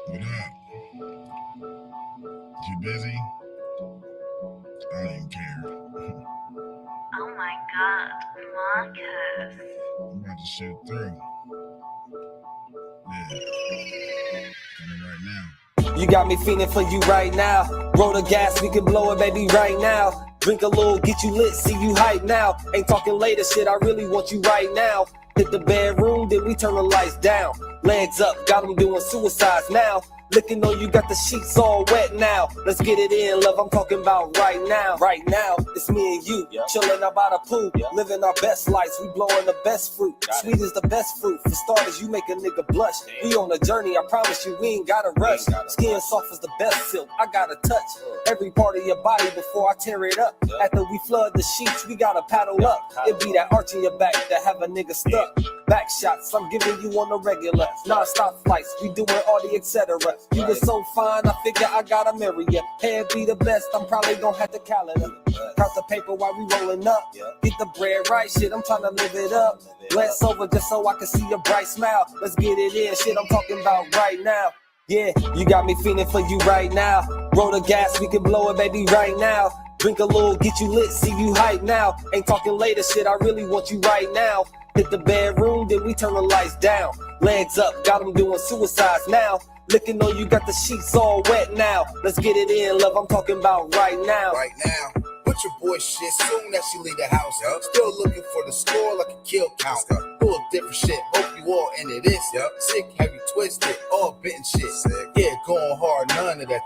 What up? You busy? I don't even care. Oh my God, Marcus. I'm about to shoot through. Yeah. Coming right now. You got me feeling for you right now. Roll the gas, we can blow it, baby, right now. Drink a little, get you lit, see you hype now. Ain't talking later, shit, I really want you right now. Hit the bedroom, then we turn the lights down. Legs up, got them doing suicides now. Looking on you, got the sheets all wet now. Let's get it in, love, I'm talking about right now. Right now, it's me and you, chilling out by the pool, living our best lives, we blowing the best fruit. Sweet is the best fruit, for starters, you make a nigga blush. We on a journey, I promise you, we ain't gotta rush. Skin soft as the best silk, I gotta touch every part of your body before I tear it up. After we flood the sheets, we gotta paddle up. It be that arch in your back that have a nigga stuck. Back shots, I'm giving you on the regular. Non-stop flights, we doing all the etc. You was so fine, I figure I gotta marry ya. Hair be the best, I'm probably gonna have to calendar. Count the paper while we rolling up. Get the bread right, shit, I'm trying to live it up. Glance over just so I can see your bright smile. Let's get it in, shit, I'm talking about right now. Yeah, you got me feeling for you right now. Roll the gas, we can blow it, baby, right now. Drink a little, get you lit, see you hype now. Ain't talking later, shit, I really want you right now. Hit the bedroom, then we turn the lights down. Legs up, got them doing suicides now. Looking on you, got the sheets all wet now. Let's get it in, love, I'm talking about right now. Right now. Put your boy shit soon as she leave the house. Still looking for the score like a kill count. Full of different shit, hope you all into this. Sick, heavy, twisted, all bitten shit. Yeah, going hard, none of that.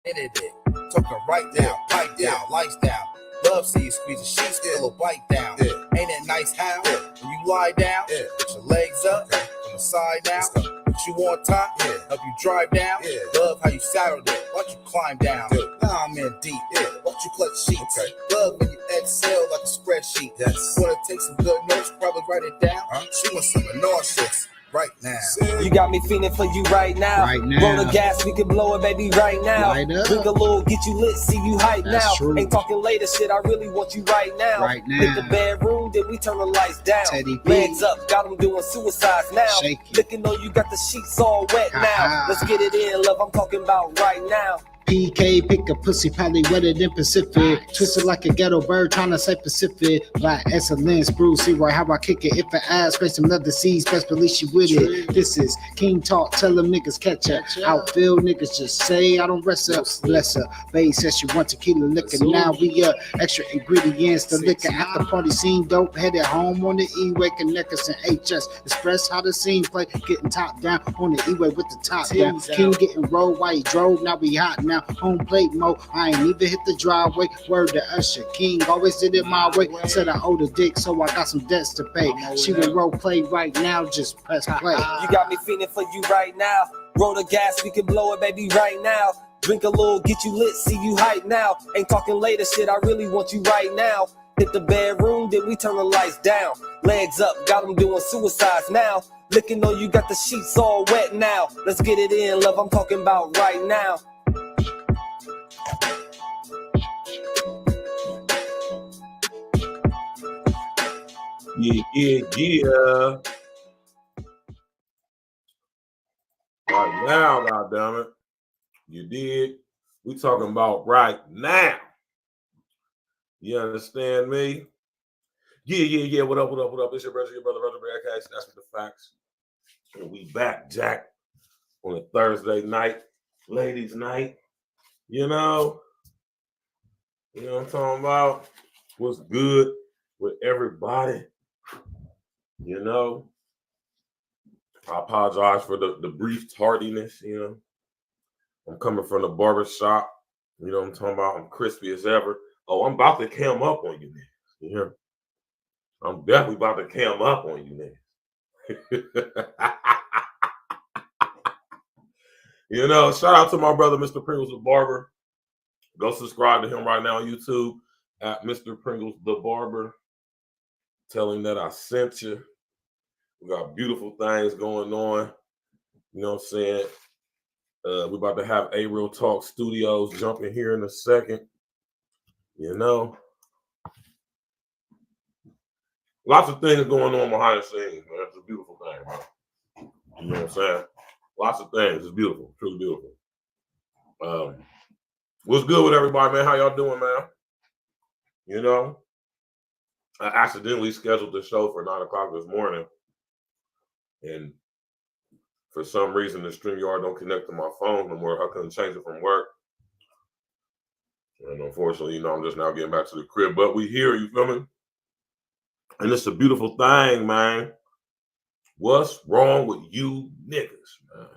Into it. Talking right now, pipe down, lights down. Love see you squeeze the sheets, feel a bite down. Ain't it nice how when you lie down, put your legs up, from the side down, put you on top, help you drive down. Love how you saddled it, watch you climb down. Now I'm in deep, watch you clutch sheets. Love when you exhale like a spreadsheet. Wanna take some good notes, probably write it down. She wants some nauseous. Right now. You got me feeling for you right now. Roll the gas, we can blow it, baby, right now. Drink a little, get you lit, see you hype now. Ain't talking later, shit, I really want you right now. Hit the bedroom, then we turn the lights down. Legs up, got them doing suicides now. Looking on you, got the sheets all wet now. Let's get it in, love, I'm talking about right now. PK, pick a pussy, probably wetter than Pacific. Twisted like a ghetto bird, trying to say Pacific. Like excellence, Bruce, see right how I kick it. If I ask, space another seeds, best believe she with it. This is King Talk, tell them niggas catch her. Outfield niggas just say I don't wrestle. Bless her. Babe says she want tequila liquor. Now we extra ingredients. The liquor after party scene dope. Headed home on the E-way, connect us in HS. Express how the scene play. Getting top down on the E-way with the top down. King getting rolled while he drove. Now we hot now. Home plate mode, I ain't even hit the driveway. Word to Usher, King always did it my way. Said I owed a dick, so I got some debts to pay. She will role play right now, just press play. You got me feeling for you right now. Roll the gas, we can blow it, baby, right now. Drink a little, get you lit, see you hype now. Ain't talking later, shit, I really want you right now. Hit the bedroom, then we turn the lights down. Legs up, got them doing suicides now. Looking on you, got the sheets all wet now. Let's get it in, love, I'm talking about right now. Yeah. Right now, goddammit. You did. We talking about right now. You understand me? Yeah. What up? It's your brother, Cash. That's what the facts. And we back, Jack, on a Thursday night, ladies' night. You know what I'm talking about? What's good with everybody? You know, I apologize for the brief tardiness, you know. I'm coming from the barber shop. You know what I'm talking about? I'm crispy as ever. Oh, I'm about to cam up on you, man. You hear? I'm definitely about to cam up on you, man. You know, shout out to my brother, Mr. Pringles the Barber. Go subscribe to him right now on YouTube at Mr. Pringles the Barber. Tell him that I sent you. We got beautiful things going on. You know what I'm saying? We're about to have A Real Talk Studios jumping here in a second. You know? lots of things going on behind the scenes, man. It's a beautiful thing, man. You know what I'm saying? Lots of things. It's beautiful, truly beautiful. What's good with everybody, man? How y'all doing, man? You know, I accidentally scheduled the show for 9 o'clock this morning, and for some reason, the StreamYard don't connect to my phone no more. I couldn't change it from work. And unfortunately, you know, I'm just now getting back to the crib. But we here, you feel me? And it's a beautiful thing, man. What's wrong with you niggas, man?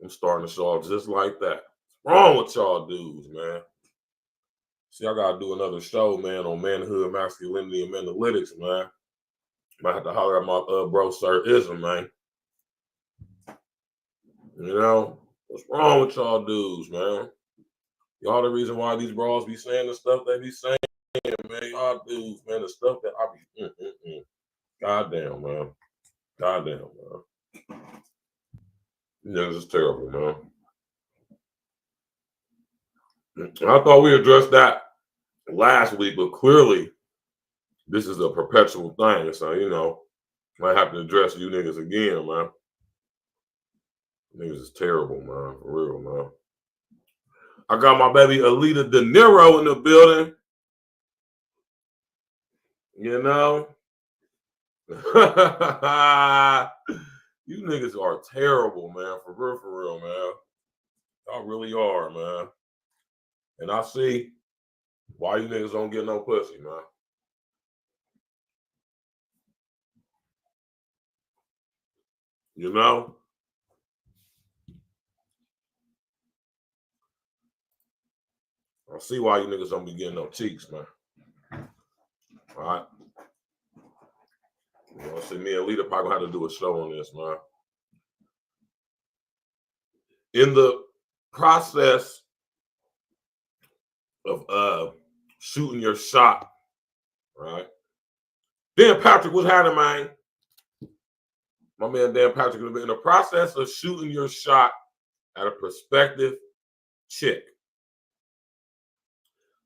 I'm starting the show off just like that. What's wrong with y'all dudes, man? See, I gotta do another show, man, on manhood, masculinity, and analytics, man. Might have to holler at my bro, Sir Ism, man. You know, what's wrong with y'all dudes, man? Y'all the reason why these bros be saying the stuff they be saying, man. Y'all dudes, man, the stuff that I be, goddamn, man. Goddamn, man. You niggas is terrible, man. I thought we addressed that last week, but clearly this is a perpetual thing. So, you know, might have to address you niggas again, man. Niggas is terrible, man. For real, man. I got my baby ELITA DINERO in the building. You know? You niggas are terrible, man. For real, man. Y'all really are, man. And I see why you niggas don't get no pussy, man. You know? I see why you niggas don't be getting no cheeks, man. All right? You know, see, me and Lita probably gonna have to do a show on this, man. In the process of shooting your shot, right? Dan Patrick, what's happening, man? My man Dan Patrick, in the process of shooting your shot at a prospective chick,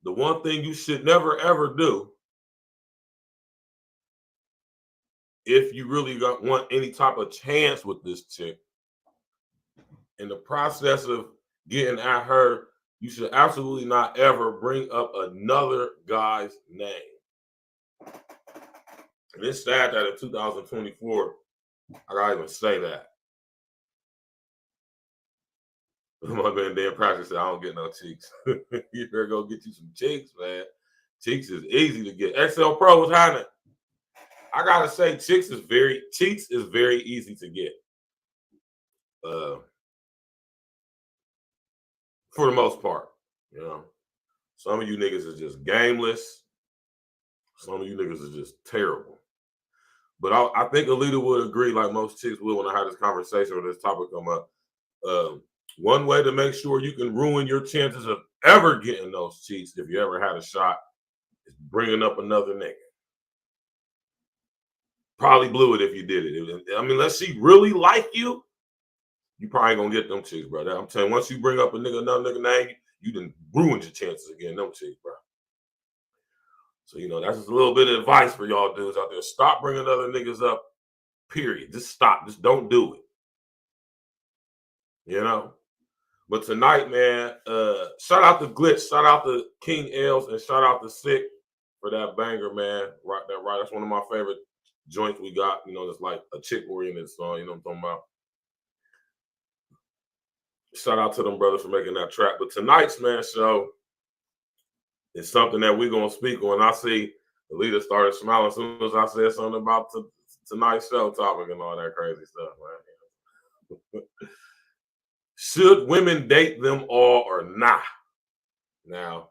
the one thing you should never ever do, if you really want any type of chance with this chick, in the process of getting at her, you should absolutely not ever bring up another guy's name. And it's sad that in 2024, I gotta even say that. My man Dan Patrick said, I don't get no cheeks. You better go get you some cheeks, man. Cheeks is easy to get. XL Pro was happening. I gotta say, cheeks is very easy to get. For the most part, you know. Some of you niggas is just gameless. Some of you niggas is just terrible. But I think ELITA would agree, like most chicks will, when I had this conversation or this topic come up. One way to make sure you can ruin your chances of ever getting those cheeks, if you ever had a shot, is bringing up another nigga. Probably blew it if you did it. I mean, unless she really like you, you probably gonna get them chicks, brother. I'm telling you, once you bring up another nigga name, you done ruined your chances of getting them chicks, bro. So, you know, that's just a little bit of advice for y'all dudes out there. Stop bringing other niggas up, period. Just stop. Just don't do it. You know? But tonight, man, shout out to Glitch, shout out to King Els, and shout out to Sick for that banger, man. Right. That's one of my favorite joints we got. You know, it's like a chick-oriented song. You know what I'm talking about? Shout out to them brothers for making that track. But tonight's, man, show is something that we're going to speak on. I see ELITA started smiling as soon as I said something about tonight's show topic and all that crazy stuff, man. Should women date them all or not? Now,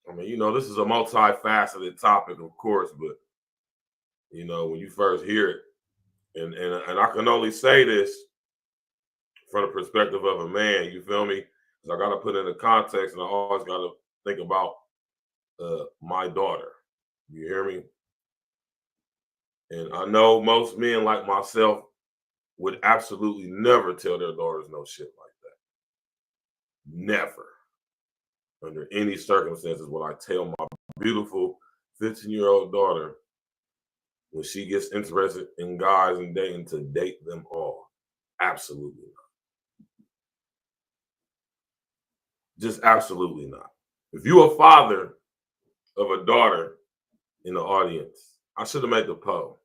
I mean, you know, this is a multifaceted topic, of course, but, you know, when you first hear it, and I can only say this from the perspective of a man, you feel me? Because I got to put it in the context, and I always got to think about my daughter. You hear me? And I know most men like myself would absolutely never tell their daughters no shit like that. Never. Under any circumstances would I tell my beautiful 15-year-old daughter, when she gets interested in guys and dating, to date them all? Absolutely not. Just absolutely not. If you're a father of a daughter in the audience, I should have made the poll.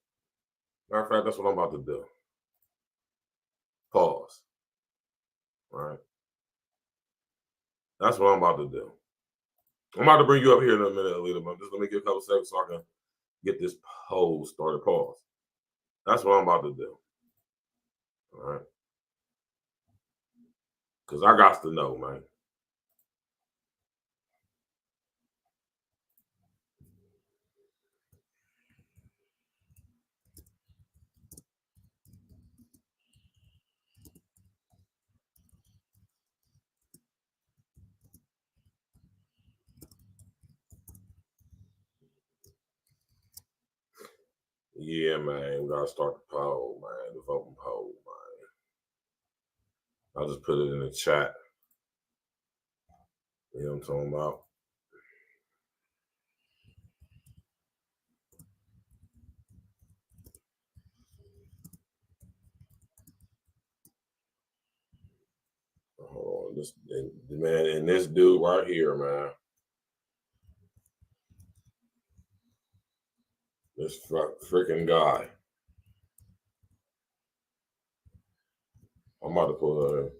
Matter of fact, that's what I'm about to do. Pause. All right. That's what I'm about to do. I'm about to bring you up here in a minute, Alita, but just let me get a couple seconds so I can get this poll started. Pause. That's what I'm about to do. All right. Because I got to know, man. Yeah, man, we gotta start the poll, man, the voting poll, man. I'll just put it in the chat. You know what I'm talking about? Hold on, this man, and this dude right here, man. This freaking guy. I'm about to pull it in.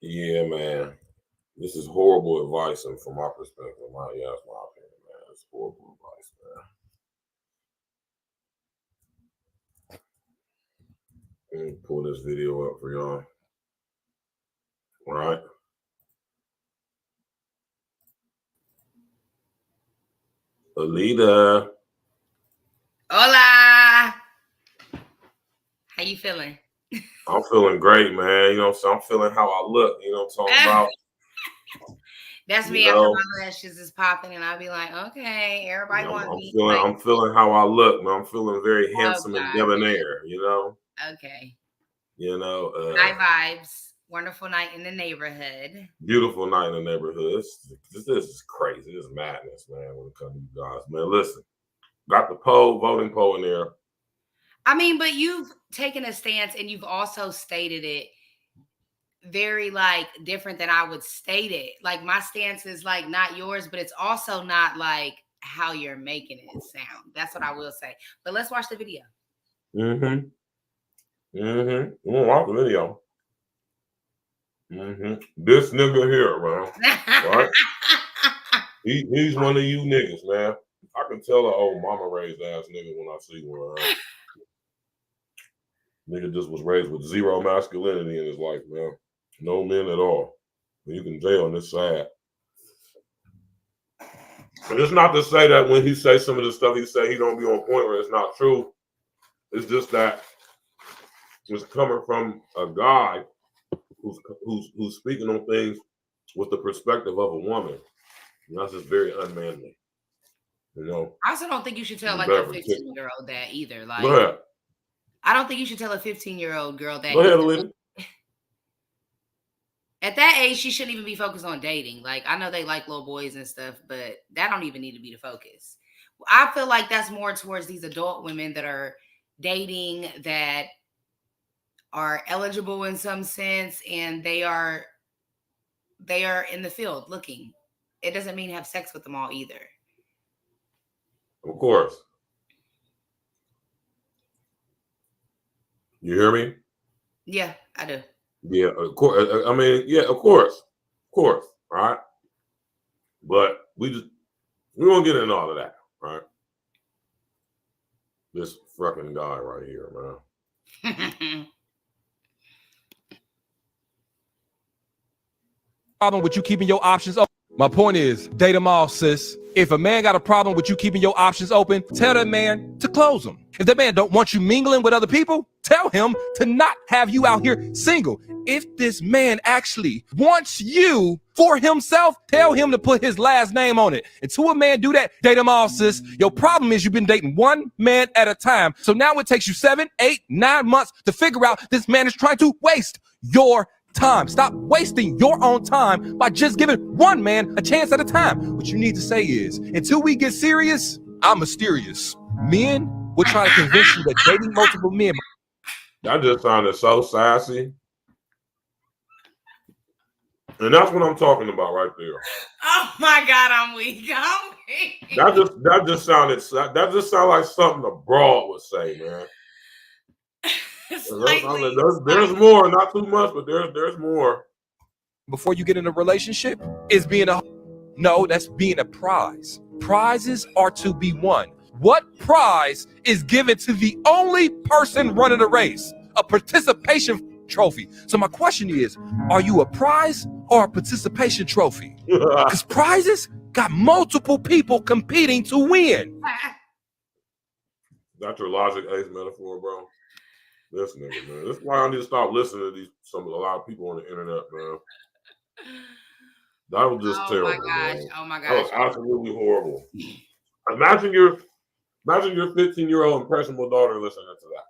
Yeah, man. This is horrible advice, and from my perspective, that's my opinion, man. It's horrible advice, man. Let me pull this video up for y'all. All right. Alita. Hola. How you feeling? I'm feeling great, man. You know what I'm saying? I'm feeling how I look. You know what I'm talking about? That's me after my lashes is popping, and I'll be like, okay, everybody wants me. I'm feeling how I look, man. I'm feeling very handsome and debonair, you know? Okay. You know, high vibes. Wonderful night in the neighborhood. Beautiful night in the neighborhood. This is crazy. This is madness, man, when it comes to you guys. Man, listen. Got the voting poll in there. I mean, but you've taken a stance and you've also stated it very like different than I would state it. Like my stance is like not yours, but it's also not like how you're making it sound. That's what I will say. But let's watch the video. Mm-hmm. We'll watch the video. This nigga here, man. Right? He's one of you niggas, man. I can tell an old mama raised ass nigga when I see one. Right? Nigga just was raised with zero masculinity in his life, man. No men at all. You can tell on this side. And it's not to say that when he says some of the stuff he say, he don't be on point where it's not true. It's just that it's coming from a guy who's speaking on things with the perspective of a woman. And that's just very unmanly. You know. I also don't think you should tell like a 15-year-old that either. Like, go ahead. I don't think you should tell a 15-year-old girl that. Go ahead, Alita. At that age, she shouldn't even be focused on dating. Like, I know they like little boys and stuff, but that don't even need to be the focus. I feel like that's more towards these adult women that are dating, that are eligible in some sense, and they are in the field looking. It doesn't mean have sex with them all either. Of course. You hear me? Yeah, I do. Yeah, of course. I mean, yeah, of course. All right. But we won't get into all of that, right? This fucking guy right here, man. Problem with you keeping your options open. My point is, date them all, sis. If a man got a problem with you keeping your options open, tell that man to close them. If that man don't want you mingling with other people, tell him to not have you out here single. If this man actually wants you for himself, tell him to put his last name on it. Until a man do that, date them all, sis. Your problem is you've been dating one man at a time. So now it takes you 7, 8, 9 months to figure out this man is trying to waste your time. Stop wasting your own time by just giving one man a chance at a time. What you need to say is, until we get serious, I'm mysterious. Men will try to convince you that dating multiple men. That just sounded so sassy. And that's what I'm talking about right there. Oh my God, I'm weak. I'm weak. That just sounded like something a broad would say, man. There's more, not too much, but there's more. Before you get in a relationship is being that's being a prize. Prizes are to be won. What prize is given to the only person running a race? A participation trophy. So my question is, are you a prize or a participation trophy? Because prizes got multiple people competing to win. That's your logic ace metaphor, bro. This nigga, man. That's why I need to stop listening to a lot of people on the internet, man. That was just terrible. Oh my gosh. That was absolutely horrible. Imagine your 15-year-old impressionable daughter listening to that.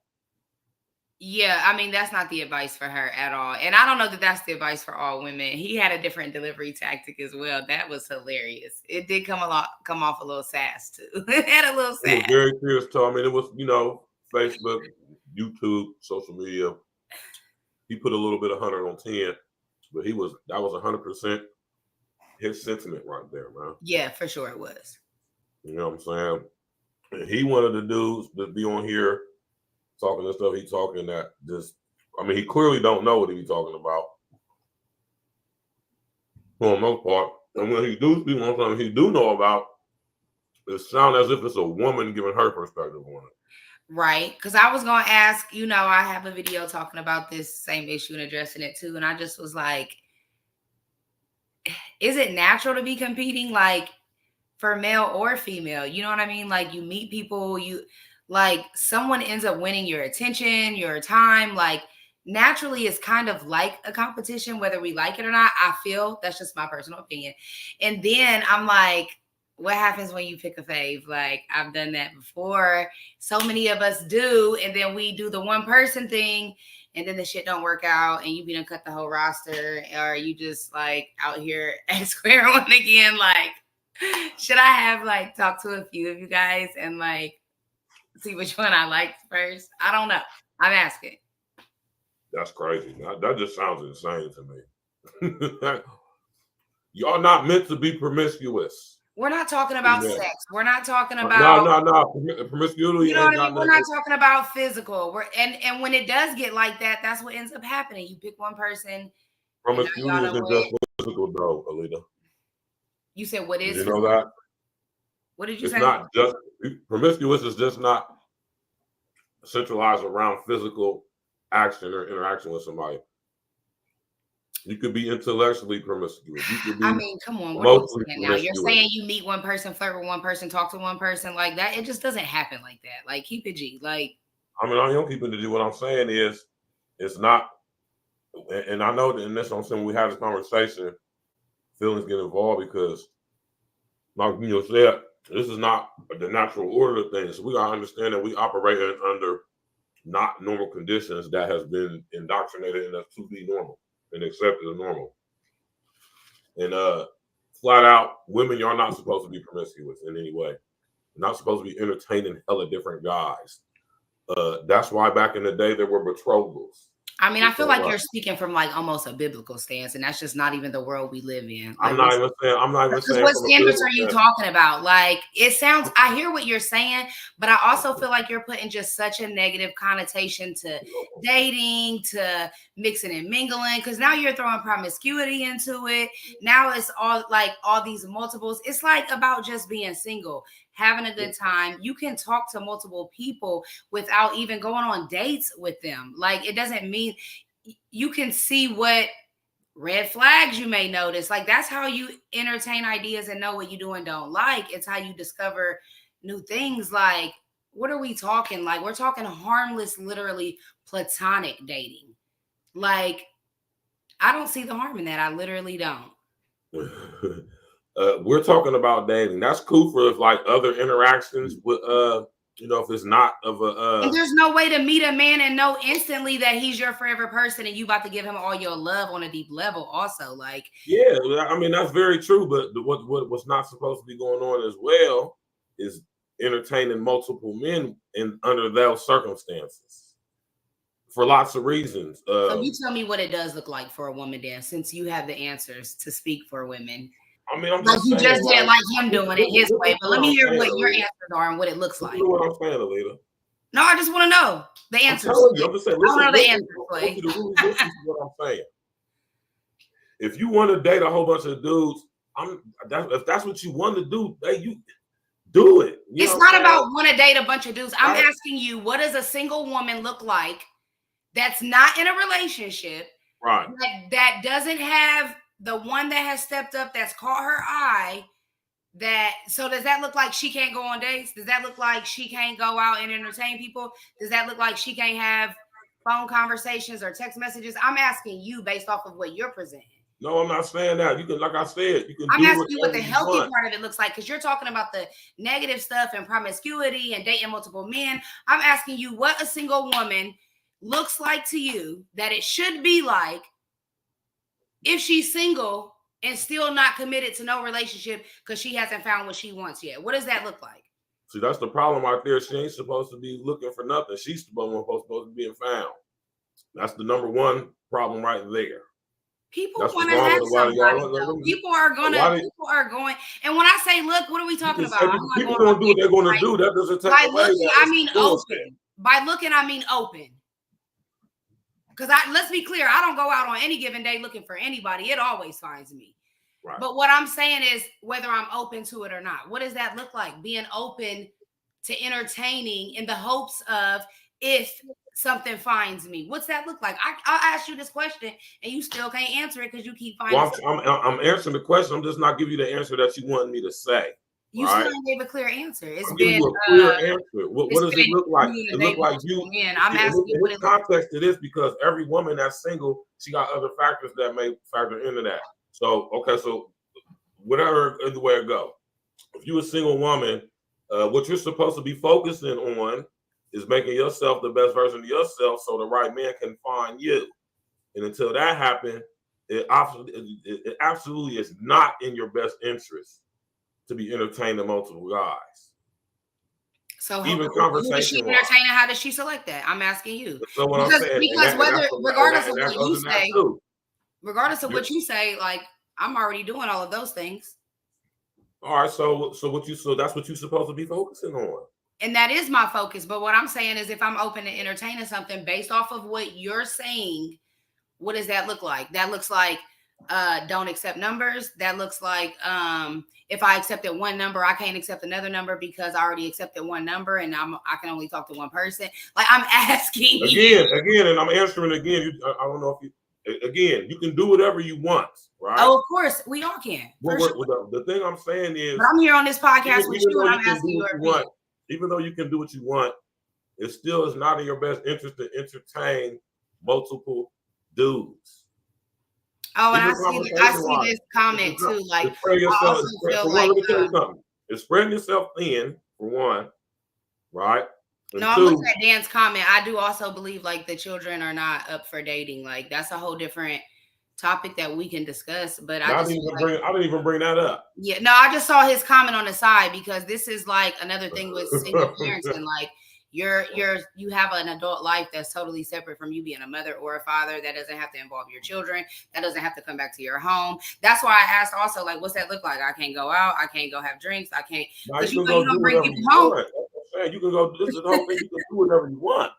Yeah, I mean, that's not the advice for her at all. And I don't know that that's the advice for all women. He had a different delivery tactic as well. That was hilarious. It did come off a little sass too. It had a little sass. It was very serious too. I mean, it was, Facebook, YouTube, social media. He put a little bit of 100 on 10, but that was 100% his sentiment right there, man. Yeah, for sure it was. You know what I'm saying? And he wanted the dudes to be on here talking this stuff. He talking that he clearly don't know what he be talking about for the most part. And when he do speak on something he do know about, it sounds as if it's a woman giving her perspective on it. Right. Because I was going to ask, I have a video talking about this same issue and addressing it too. And I just was like, is it natural to be competing like for male or female? You know what I mean? Like you meet people, someone ends up winning your attention, your time. Like naturally it's kind of like a competition, whether we like it or not. I feel that's just my personal opinion. And then I'm like, what happens when you pick a fave? Like I've done that before. So many of us do. And then we do the one person thing and then the shit don't work out and you be done cut the whole roster, or you just like out here at square one again. Like, should I have talked to a few of you guys and see which one I liked first? I don't know. I'm asking. That's crazy. That just sounds insane to me. Y'all not meant to be promiscuous. We're not talking about sex. We're not talking about no. Promiscuity. You know what I mean? We're not talking about physical. And when it does get like that, that's what ends up happening. You pick one person. Promiscuity isn't just physical, though, Alita. You said what is? You know that? What did you say? It's not just promiscuous. Is just not centralized around physical action or interaction with somebody. You could be intellectually promiscuous. You could be come on. What are you saying now? You're saying you meet one person, flirt with one person, talk to one person like that. It just doesn't happen like that. Like, keep it G. I don't keep it G. What I'm saying is, it's not. And I know that in this, I'm saying when we have this conversation, feelings get involved because, like said, this is not the natural order of things. So we gotta understand that we operate under not normal conditions that has been indoctrinated in us to be normal and accepted as normal. And flat out, women, you're not supposed to be promiscuous in any way. You're not supposed to be entertaining hella different guys. That's why back in the day there were betrothals. I feel like you're speaking from almost a biblical stance, and that's just not even the world we live in. I'm not even saying. What standards are you talking about? It sounds. I hear what you're saying, but I also feel like you're putting just such a negative connotation to dating, to mixing and mingling, because now you're throwing promiscuity into it. Now it's all these multiples. It's about just being single, having a good time. You can talk to multiple people without even going on dates with them. It doesn't mean you can see what red flags you may notice. That's how you entertain ideas and know what you do and don't like. It's how you discover new things. What are we talking? We're talking harmless, literally platonic dating. I don't see the harm in that. I literally don't. We're talking about dating. That's cool for other interactions with You know, if it's not of a and there's no way to meet a man and know instantly that he's your forever person and you about to give him all your love on a deep level also. Like, yeah, I mean that's very true, but what's not supposed to be going on as well is entertaining multiple men under those circumstances for lots of reasons. So you tell me what it does look like for a woman then, since you have the answers to speak for women. I mean, I'm like just you saying, just did like him doing it his way, but let me hear what your answers are and what it looks like. You know what I'm saying, Alita? No, I just want to know the answers. I'm just saying, listen, I want to know the answers. I want you to really listen to what I'm saying. If you want to date a whole bunch of dudes, if that's what you want to do, you do it. It's not about want to date a bunch of dudes. I'm asking you, what does a single woman look like that's not in a relationship, right? That doesn't have the one that has stepped up, that's caught her eye. So does that look like she can't go on dates? Does that look like she can't go out and entertain people? Does that look like she can't have phone conversations or text messages? I'm asking you based off of what you're presenting. No, I'm not saying that. You can, like I said, you can. I'm asking you what the healthy part of it looks like, because you're talking about the negative stuff and promiscuity and dating multiple men. I'm asking you what a single woman looks like to you, that it should be like if she's single and still not committed to no relationship because she hasn't found what she wants yet. What does that look like? See, that's the problem right there. She ain't supposed to be looking for nothing. She's supposed to be being found. That's the number one problem right there. People want to have somebody. People are going. And when I say, look, what are we talking about? People don't do what they're going to do. That doesn't take away. By looking, I mean open. By looking, I mean open. Because let's be clear, I don't go out on any given day looking for anybody. It always finds me. Right. But what I'm saying is whether I'm open to it or not. What does that look like? Being open to entertaining in the hopes of if something finds me. What's that look like? I'll ask you this question and you still can't answer it because you keep finding. Well, I'm answering the question. I'm just not giving you the answer that you want me to say. You still gave a clear answer. It's I'm been a clear answer. What does it look like? It look like you. I'm asking you what it context to this, because every woman that's single, she got other factors that may factor into that. So so whatever the way it go, if you're a single woman, what you're supposed to be focusing on is making yourself the best version of yourself, so the right man can find you. And until that happens, it absolutely is not in your best interest to be entertaining multiple guys. So even conversation. Entertaining, how does she select that? I'm asking you. So what I'm saying, because regardless of what you say, regardless of what you say, like I'm already doing all of those things. All right, so that's what you're supposed to be focusing on. And that is my focus. But what I'm saying is, if I'm open to entertaining something based off of what you're saying, what does that look like? That looks like don't accept numbers. That looks like if I accepted one number, I can't accept another number because I already accepted one number and I can only talk to one person. Like I'm asking again, and I'm answering again. I don't know if you can do whatever you want, right? Oh, of course, we all can. The thing I'm saying is, but I'm here on this podcast with you, and I'm asking you what. Even though you can do what you want, it still is not in your best interest to entertain multiple dudes. Oh, and I see this comment too. Like, it's spreading yourself thin for one, right? No, I'm looking at Dan's comment. I do also believe like the children are not up for dating. Like that's a whole different topic that we can discuss. But I didn't even bring that up. Yeah, no, I just saw his comment on the side because this is like another thing with single parents and like you have an adult life that's totally separate from you being a mother or a father. That doesn't have to involve your children. That doesn't have to come back to your home. That's why I asked also, like, what's that look like? I can't go out. I can't go have drinks. I can't. Because you don't bring people home. You can go. This is the whole thing. You can do whatever you want.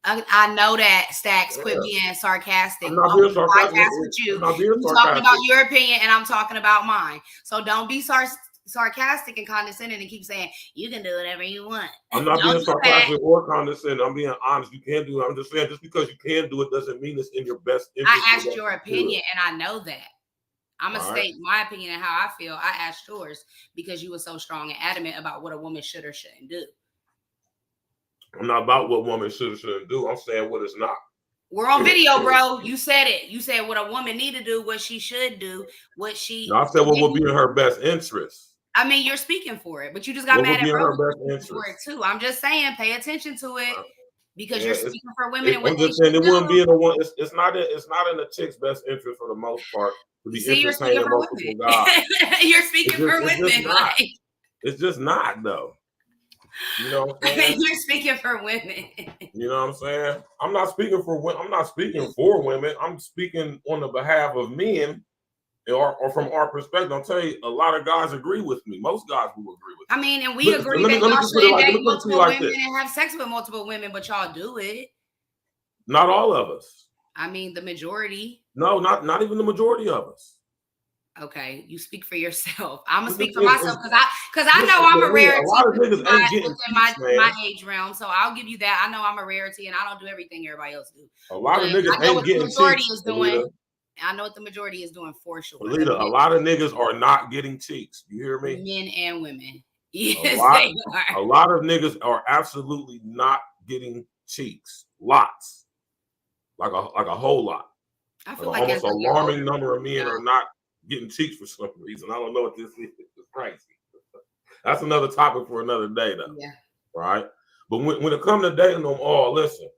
I know that Stacks quit being sarcastic. I'm not being sarcastic with you. You're talking about your opinion and I'm talking about mine. So don't be sarcastic and condescending and keep saying you can do whatever you want. I'm not being sarcastic or condescending. I'm being honest. You can do it. I'm just saying just because you can do it doesn't mean it's in your best interest. I asked your opinion and I know that. I'm going to state my opinion and how I feel. I asked yours because you were so strong and adamant about what a woman should or shouldn't do. I'm not about what women should or shouldn't do. I'm saying what it's not. We're on video, bro. You said it. You said what a woman need to do, what she should do, what she. No, I said what would be in her best interest. I mean, you're speaking for it, but you just got mad at her bro best for it interest? too. I'm just saying, pay attention to it because Yeah, you're speaking for women and what I'm they just saying it should wouldn't do. be in the one. It's not in the chick's best interest for the most part to be See, you're speaking entertaining for multiple women. guys. You're speaking for women. Like, it's just not though. You know what I'm saying? you're speaking for women. You know what I'm saying? I'm not speaking for women. I'm not speaking for women. I'm speaking on the behalf of men. Or from our perspective, I'll tell you, a lot of guys agree with me. Most guys will agree with me. I mean, and we agree that y'all shouldn't date multiple women and have sex with multiple women, but y'all do it. Not all of us. I mean, the majority. No, not even the majority of us. Okay, you speak for yourself. I'm gonna speak for myself because I know I'm a rarity. A lot of niggas ain't getting my age realm, so I'll give you that. I know I'm a rarity, and I don't do everything everybody else do. A lot of niggas ain't getting cheeks. I know what the majority is doing for sure. ELITA, a lot of niggas are not getting cheeks. You hear me? Men and women. Yes, they are. A lot of niggas are absolutely not getting cheeks. Lots. Like a whole lot. I feel like almost alarming number of men are not getting cheeks for some reason. I don't know what this is. It's crazy. That's another topic for another day, though. Yeah. Right? But when it comes to dating them all, listen.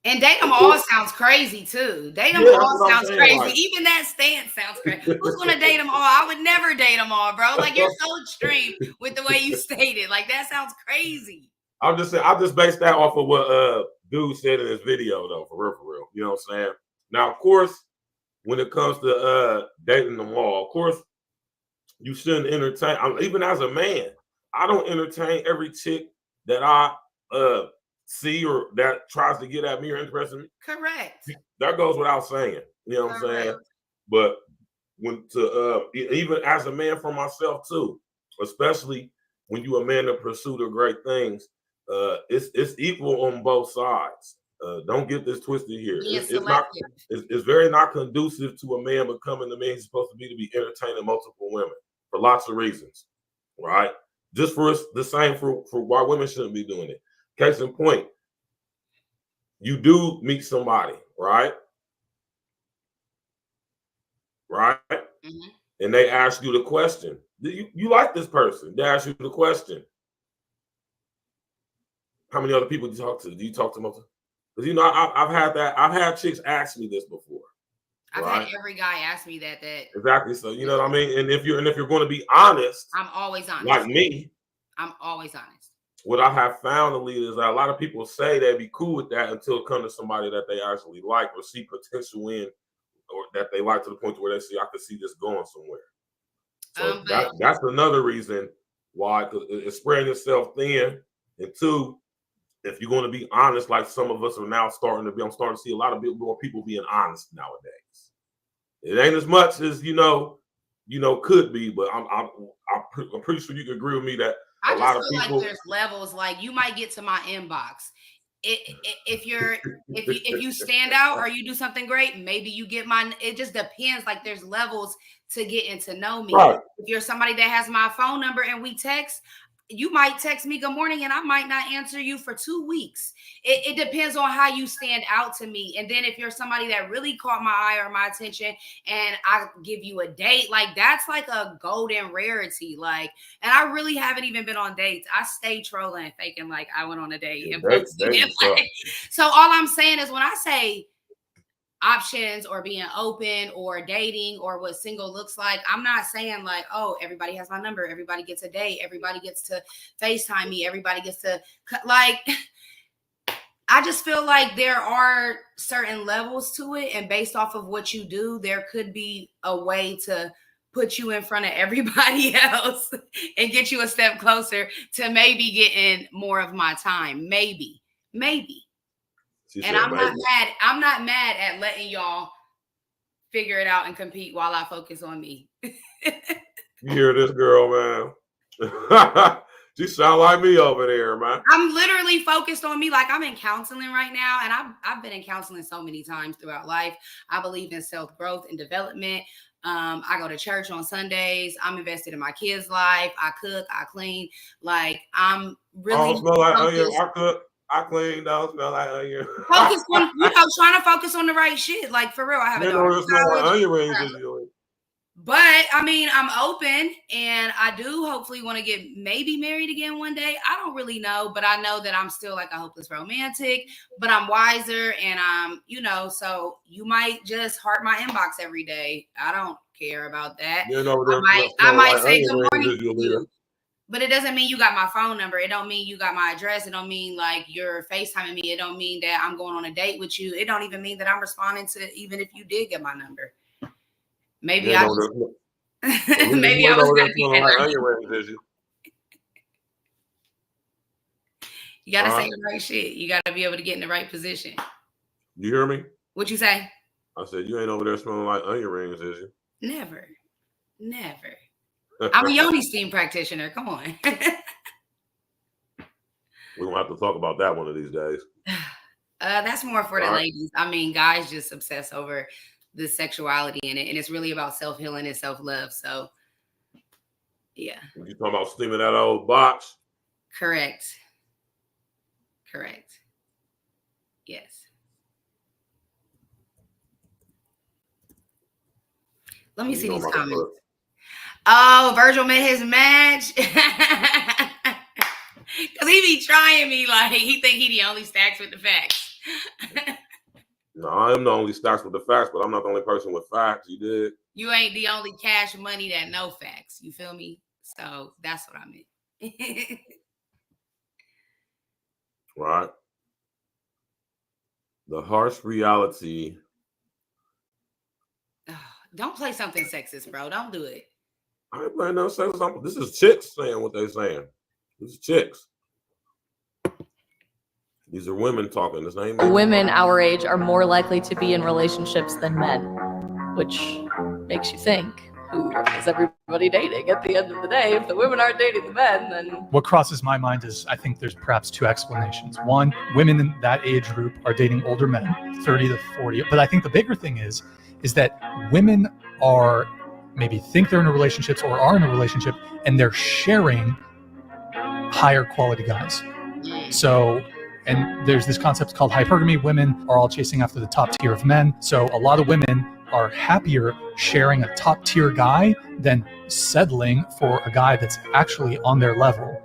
And date them all sounds crazy too. Date them all sounds crazy. Like, even that stance sounds crazy. Who's gonna date them all? I would never date them all, bro. Like you're so extreme with the way you stated. Like that sounds crazy. I'm just saying. I just based that off of what dude said in his video, though. For real. You know what I'm saying? Now, of course, when it comes to dating them all, of course, you shouldn't entertain. Even as a man, I don't entertain every chick that I see or that tries to get at me or interest in me. Correct. That goes without saying. You know what I'm saying? But when even as a man for myself too, especially when you a man in pursuit of great things, it's equal on both sides. Don't get this twisted here. It's very not conducive to a man becoming the man he's supposed to be entertaining multiple women for lots of reasons, right? Just for the same for why women shouldn't be doing it. Case in point, you do meet somebody, right? Mm-hmm. And they ask you the question. You like this person? They ask you the question. How many other people do you talk to? Do you talk to multiple? Because you know, I've had that. I've had chicks ask me this before. I've had every guy ask me that. Exactly. So you know what I mean. And if you're going to be honest, I'm always honest. Like me, I'm always honest. What I have found, ELITA, is that a lot of people say they'd be cool with that until it comes to somebody that they actually like or see potential in, or that they like to the point where they see I could see this going somewhere. So that's another reason why, because it's spreading itself thin. And two, if you're going to be honest, like some of us are now starting to be, I'm starting to see a lot of more people being honest nowadays. It ain't as much as could be, but I'm pretty sure you can agree with me that I just feel like there's levels. Like you might get to my inbox. If you stand out or you do something great, maybe you get mine. It just depends. Like there's levels to getting to know me. Right. If you're somebody that has my phone number and we text, you might text me good morning and I might not answer you for 2 weeks. It depends on how you stand out to me. And then if you're somebody that really caught my eye or my attention and I give you a date, like that's like a golden rarity. Like, and I really haven't even been on dates. I stay trolling, faking like I went on a date. So all I'm saying is when I say options or being open or dating or what single looks like, I'm not saying like, oh, everybody has my number, everybody gets a date, everybody gets to FaceTime me, everybody gets to like, I just feel like there are certain levels to it, and based off of what you do, there could be a way to put you in front of everybody else and get you a step closer to maybe getting more of my time. Maybe. And I'm not mad at letting y'all figure it out and compete while I focus on me. You hear this girl, man? She sound like me over there, man. I'm literally focused on me. Like I'm in counseling right now, and I've been in counseling so many times throughout life. I believe in self-growth and development. I go to church on Sundays. I'm invested in my kids' life. I cook, I clean. Like I'm really. I don't smell like onion. I cook. I clean, don't smell like onion. Focus on, trying to focus on the right shit. Like for real, I have a daughter. But I mean, I'm open, and I do hopefully want to get maybe married again one day. I don't really know, but I know that I'm still like a hopeless romantic, but I'm wiser, and I'm, so you might just heart my inbox every day. I don't care about that. You know, I might like say good onion morning rings, to you, but it doesn't mean you got my phone number. It don't mean you got my address. It don't mean like you're FaceTiming me. It don't mean that I'm going on a date with you. It don't even mean that I'm responding to even if you did get my number. Maybe I just maybe I was gonna be like onion rings, is you? You gotta say the right shit. You gotta be able to get in the right position. You hear me? What you say? I said you ain't over there smelling like onion rings, is you? Never. I'm a yoni steam practitioner. Come on. We're gonna have to talk about that one of these days. That's more for the ladies. I mean, guys just obsess over the sexuality in it, and it's really about self-healing and self-love. So yeah. You talking about steaming that old box? Correct. Yes. Let me see these comments. Oh, Virgil met his match. Because he be trying me like he think he the only stacks with the facts. No, I am the only stacks with the facts, but I'm not the only person with facts. You did. You ain't the only cash money that know facts. You feel me? So that's what I meant. Right. The harsh reality. Don't play something sexist, bro. Don't do it. I ain't playing no sexist. This is chicks saying what they're saying. This is chicks. These are women talking. This ain't men. Women our age are more likely to be in relationships than men, which makes you think, who is everybody dating at the end of the day? If the women aren't dating the men, then... What crosses my mind is I think there's perhaps two explanations. One, women in that age group are dating older men, 30 to 40. But I think the bigger thing is that women are maybe think they're in a relationship or are in a relationship, and they're sharing higher quality guys. So, and there's this concept called hypergamy. Women are all chasing after the top tier of men. So a lot of women are happier sharing a top tier guy than settling for a guy that's actually on their level.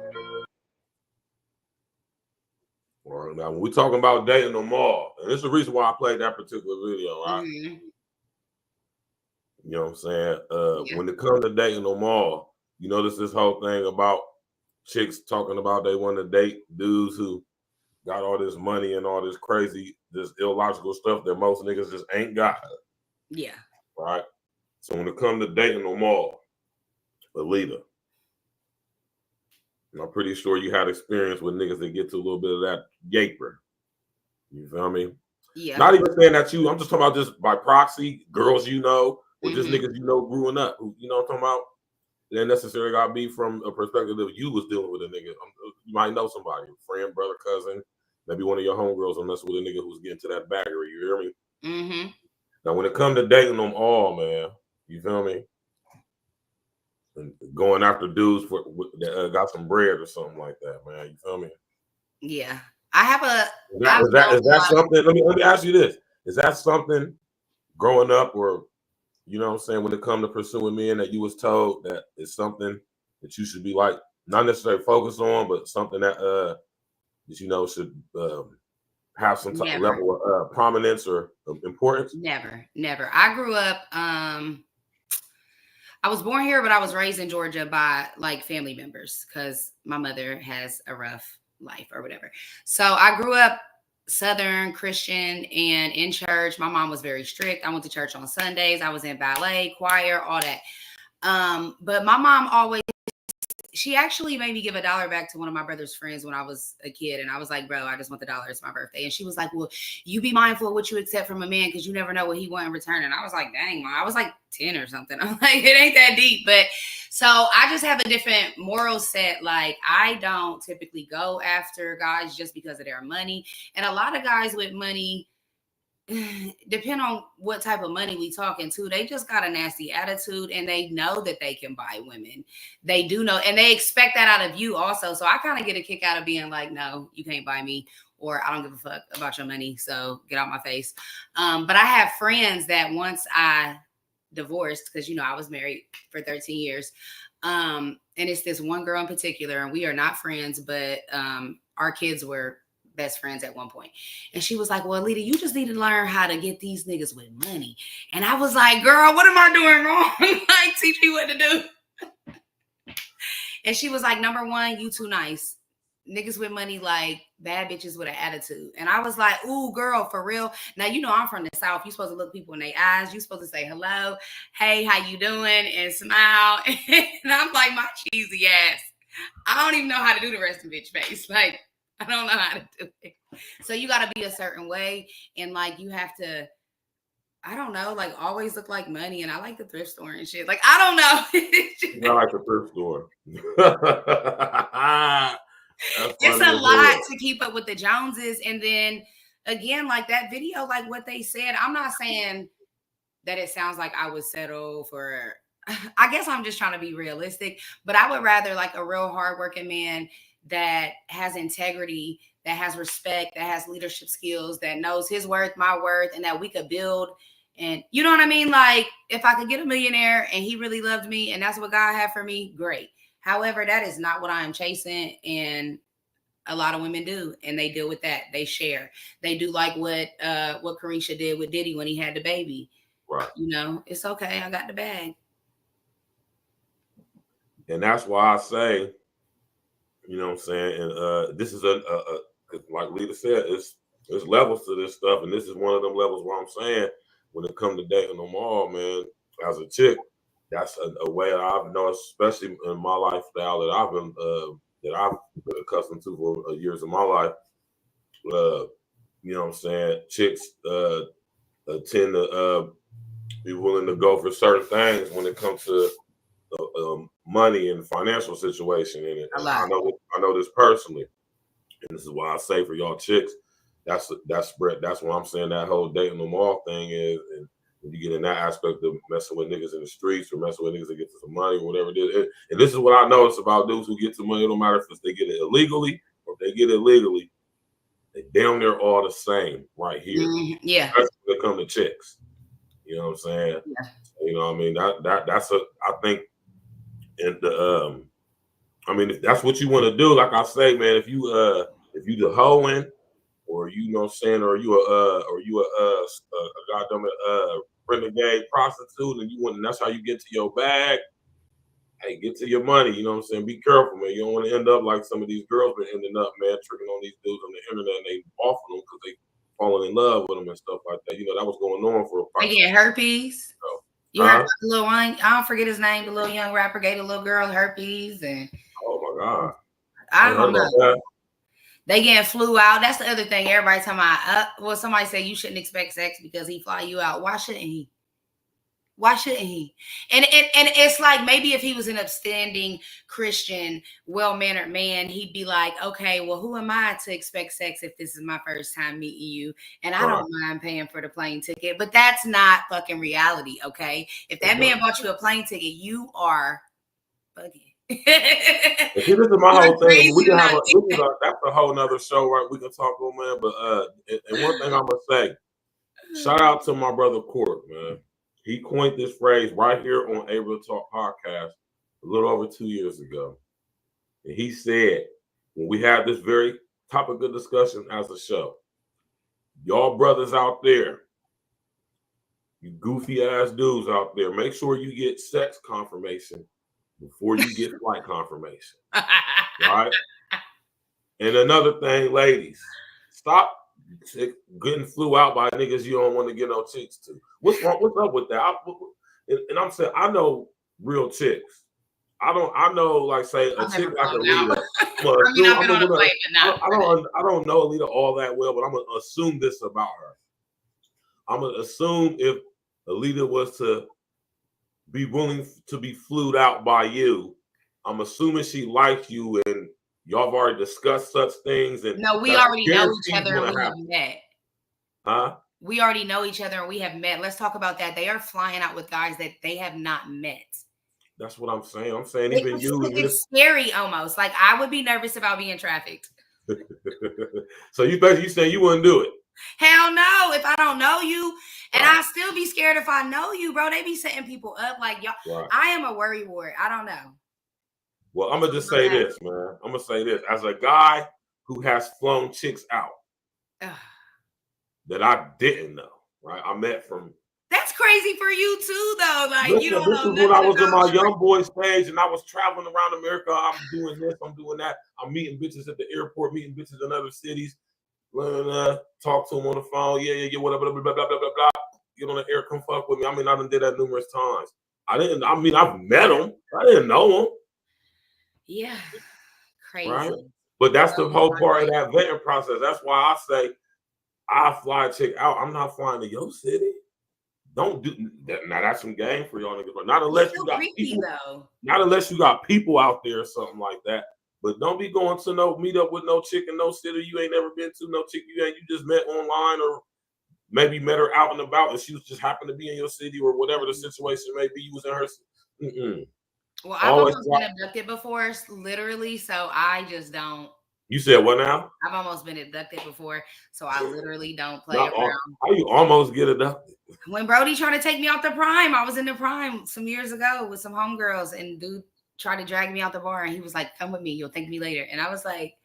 Well, now, when we're talking about dating them all, and this is the reason why I played that particular video, right? Mm-hmm. You know what I'm saying? When it comes to dating them all, you notice this whole thing about chicks talking about they want to date dudes who got all this money and all this crazy, this illogical stuff that most niggas just ain't got. Yeah. Right? So when it comes to dating them all, ELITA, and I'm pretty sure you had experience with niggas that get to a little bit of that yaper. You feel me? Yeah. Not even saying that I'm just talking about just by proxy, girls you know, or just niggas you know growing up. You know what I'm talking about? They didn't necessarily got to be from a perspective of you was dealing with a nigga. You might know somebody, a friend, brother, cousin, maybe one of your homegirls will mess with a nigga who's getting to that baggery. You hear me? Mm-hmm. Now, when it comes to dating them all, man, you feel me? And going after dudes that got some bread or something like that, man. You feel me? Yeah. I have a... Is that something? Let me ask you this. Is that something growing up or, you know what I'm saying, when it comes to pursuing men that you was told that it's something that you should be like, not necessarily focus on, but something that you know should have some type of level of prominence or importance? Never. I grew up, I was born here, but I was raised in Georgia by like family members because my mother has a rough life or whatever. So I grew up Southern Christian and in church. My mom was very strict. I went to church on Sundays. I was in ballet, choir, all that. But my mom always, she actually made me give $1 back to one of my brother's friends when I was a kid. And I was like, bro, I just want the $1. It's my birthday. And she was like, well, you be mindful of what you accept from a man because you never know what he want in return. And I was like, dang, Mom. I was like 10 or something. I'm like, it ain't that deep. But so I just have a different moral set. Like, I don't typically go after guys just because of their money. And a lot of guys with money, depend on what type of money we talking to, they just got a nasty attitude and they know that they can buy women. They do know, and they expect that out of you also. So I kind of get a kick out of being like, no, you can't buy me, or I don't give a fuck about your money, so get out my face. But I have friends that once I divorced because, you know, I was married for 13 years. And it's this one girl in particular, and we are not friends, but our kids were best friends at one point. And she was like, well, ELITA, you just need to learn how to get these niggas with money. And I was like, girl, what am I doing wrong? Like, teach me what to do. And she was like, number one, you too nice. Niggas with money like bad bitches with an attitude. And I was like, ooh, girl, for real. Now, you know, I'm from the South. You're supposed to look people in their eyes. You're supposed to say hello, hey, how you doing? And smile. And I'm like, my cheesy ass, I don't even know how to do the resting bitch face. Like, I don't know how to do it. So you got to be a certain way. And like, you have to, I don't know, like always look like money. And I like the thrift store and shit. Like, I don't know. I like the thrift store. It's a lot to keep up with the Joneses. And then again, like that video, like what they said, I'm not saying that it sounds like I would settle for, I guess I'm just trying to be realistic, but I would rather like a real hardworking man that has integrity, that has respect, that has leadership skills, that knows his worth, my worth, and that we could build. And you know what I mean? Like if I could get a millionaire and he really loved me and that's what God had for me, great. However, that is not what I am chasing. And a lot of women do. And they deal with that. They share. They do like what Carisha did with Diddy when he had the baby. Right. You know, it's okay. I got the bag. And that's why I say, you know what I'm saying? And this is like Lita said, there's levels to this stuff. And this is one of them levels where I'm saying when it comes to dating them all, man, as a chick, that's a way that I've known, especially in my lifestyle that I've been accustomed to for years of my life. You know what I'm saying? Chicks tend to be willing to go for certain things when it comes to money and financial situation. And I know this personally, and this is why I say for y'all chicks, that's what I'm saying. That whole dating them all thing is, and when you get in that aspect of messing with niggas in the streets or messing with niggas that get to some money or whatever it is. And this is what I notice about dudes who get to money. It don't matter if they get it illegally or if they get it legally. They damn near all the same right here. Yeah. That's when it come to chicks. You know what I'm saying? Yeah. You know what I mean? That's I think, and I mean, if that's what you want to do, like I say, man, if you the hoeing, or you know what I'm saying, or you a goddamn renegade prostitute, and that's how you get to your bag. Hey, get to your money. You know what I'm saying? Be careful, man. You don't want to end up like some of these girls been ending up, man, tricking on these dudes on the internet, and they offer them because they falling in love with them and stuff like that. You know, that was going on for a while. They get herpes. So, you heard the little one, I don't forget his name, the little young rapper gave the little girl herpes. And oh my God. I don't know. They getting flew out. That's the other thing. Everybody talking about, well, somebody say you shouldn't expect sex because he fly you out. Why shouldn't he? Why shouldn't he? And it's like maybe if he was an upstanding Christian, well-mannered man, he'd be like, okay, well, who am I to expect sex if this is my first time meeting you? And I don't mind paying for the plane ticket, but that's not fucking reality, okay? If that man bought you a plane ticket, you are bugging. This is my whole thing. We can have that's a whole nother show, right? We can talk about, man. But and one thing I'm gonna say, shout out to my brother Court, man. He coined this phrase right here on A Real Talk podcast a little over 2 years ago. And he said, when we had this very topic of discussion as a show, y'all brothers out there, you goofy ass dudes out there, make sure you get sex confirmation before you get flight confirmation. Right? And another thing, ladies, stop getting flew out by niggas you don't want to get no chicks to. What's wrong? What's up with that? And I'm saying, I know real chicks. I know, like, say a chick like ELITA. I don't know ELITA all that well, but I'm gonna assume this about her. I'm gonna assume if ELITA was to be willing to be flued out by you, I'm assuming she likes you and y'all have already discussed such things. And no, we already know each other and we have met. Huh? We already know each other and we have met. Let's talk about that. They are flying out with guys that they have not met. That's what I'm saying. I'm saying even you. It's scary almost. Like I would be nervous about being trafficked. So you basically saying you wouldn't do it? Hell no. If I don't know you, and I still be scared if I know you, bro. They be setting people up like y'all. Right. I am a worry ward. I don't know. Well, I'm gonna just say this, man. I'm gonna say this as a guy who has flown chicks out that I didn't know. Right, I met from. That's crazy for you too, though. Like Listen, you don't this know is when I was in my about young boy stage, and I was traveling around America. I'm doing this, I'm doing that. I'm meeting bitches at the airport, meeting bitches in other cities. Talk to them on the phone. Yeah, whatever, blah, blah, blah, blah, blah, blah. Get on the air, come fuck with me. I mean, I done did that numerous times. I've met them. I didn't know them. Yeah, crazy. Right? But that's the whole part of that vetting process. That's why I say I fly a chick out. I'm not flying to your city. Don't do that. Now that's some game for y'all niggas. Not unless you got people. Though. Not unless you got people out there or something like that. But don't be going to meet up with no chick in no city you ain't never been to, no chick you just met online, or maybe met her out and about and she was just happened to be in your city, or whatever the situation may be. You was in her city. Well, I've almost been abducted before, literally, so I just don't. You said what now? I've almost been abducted before, so I literally don't play around. How you almost get abducted? When Brody tried to take me out the Prime, I was in the Prime some years ago with some homegirls, and dude tried to drag me out the bar, and he was like, "Come with me, you'll thank me later." And I was like,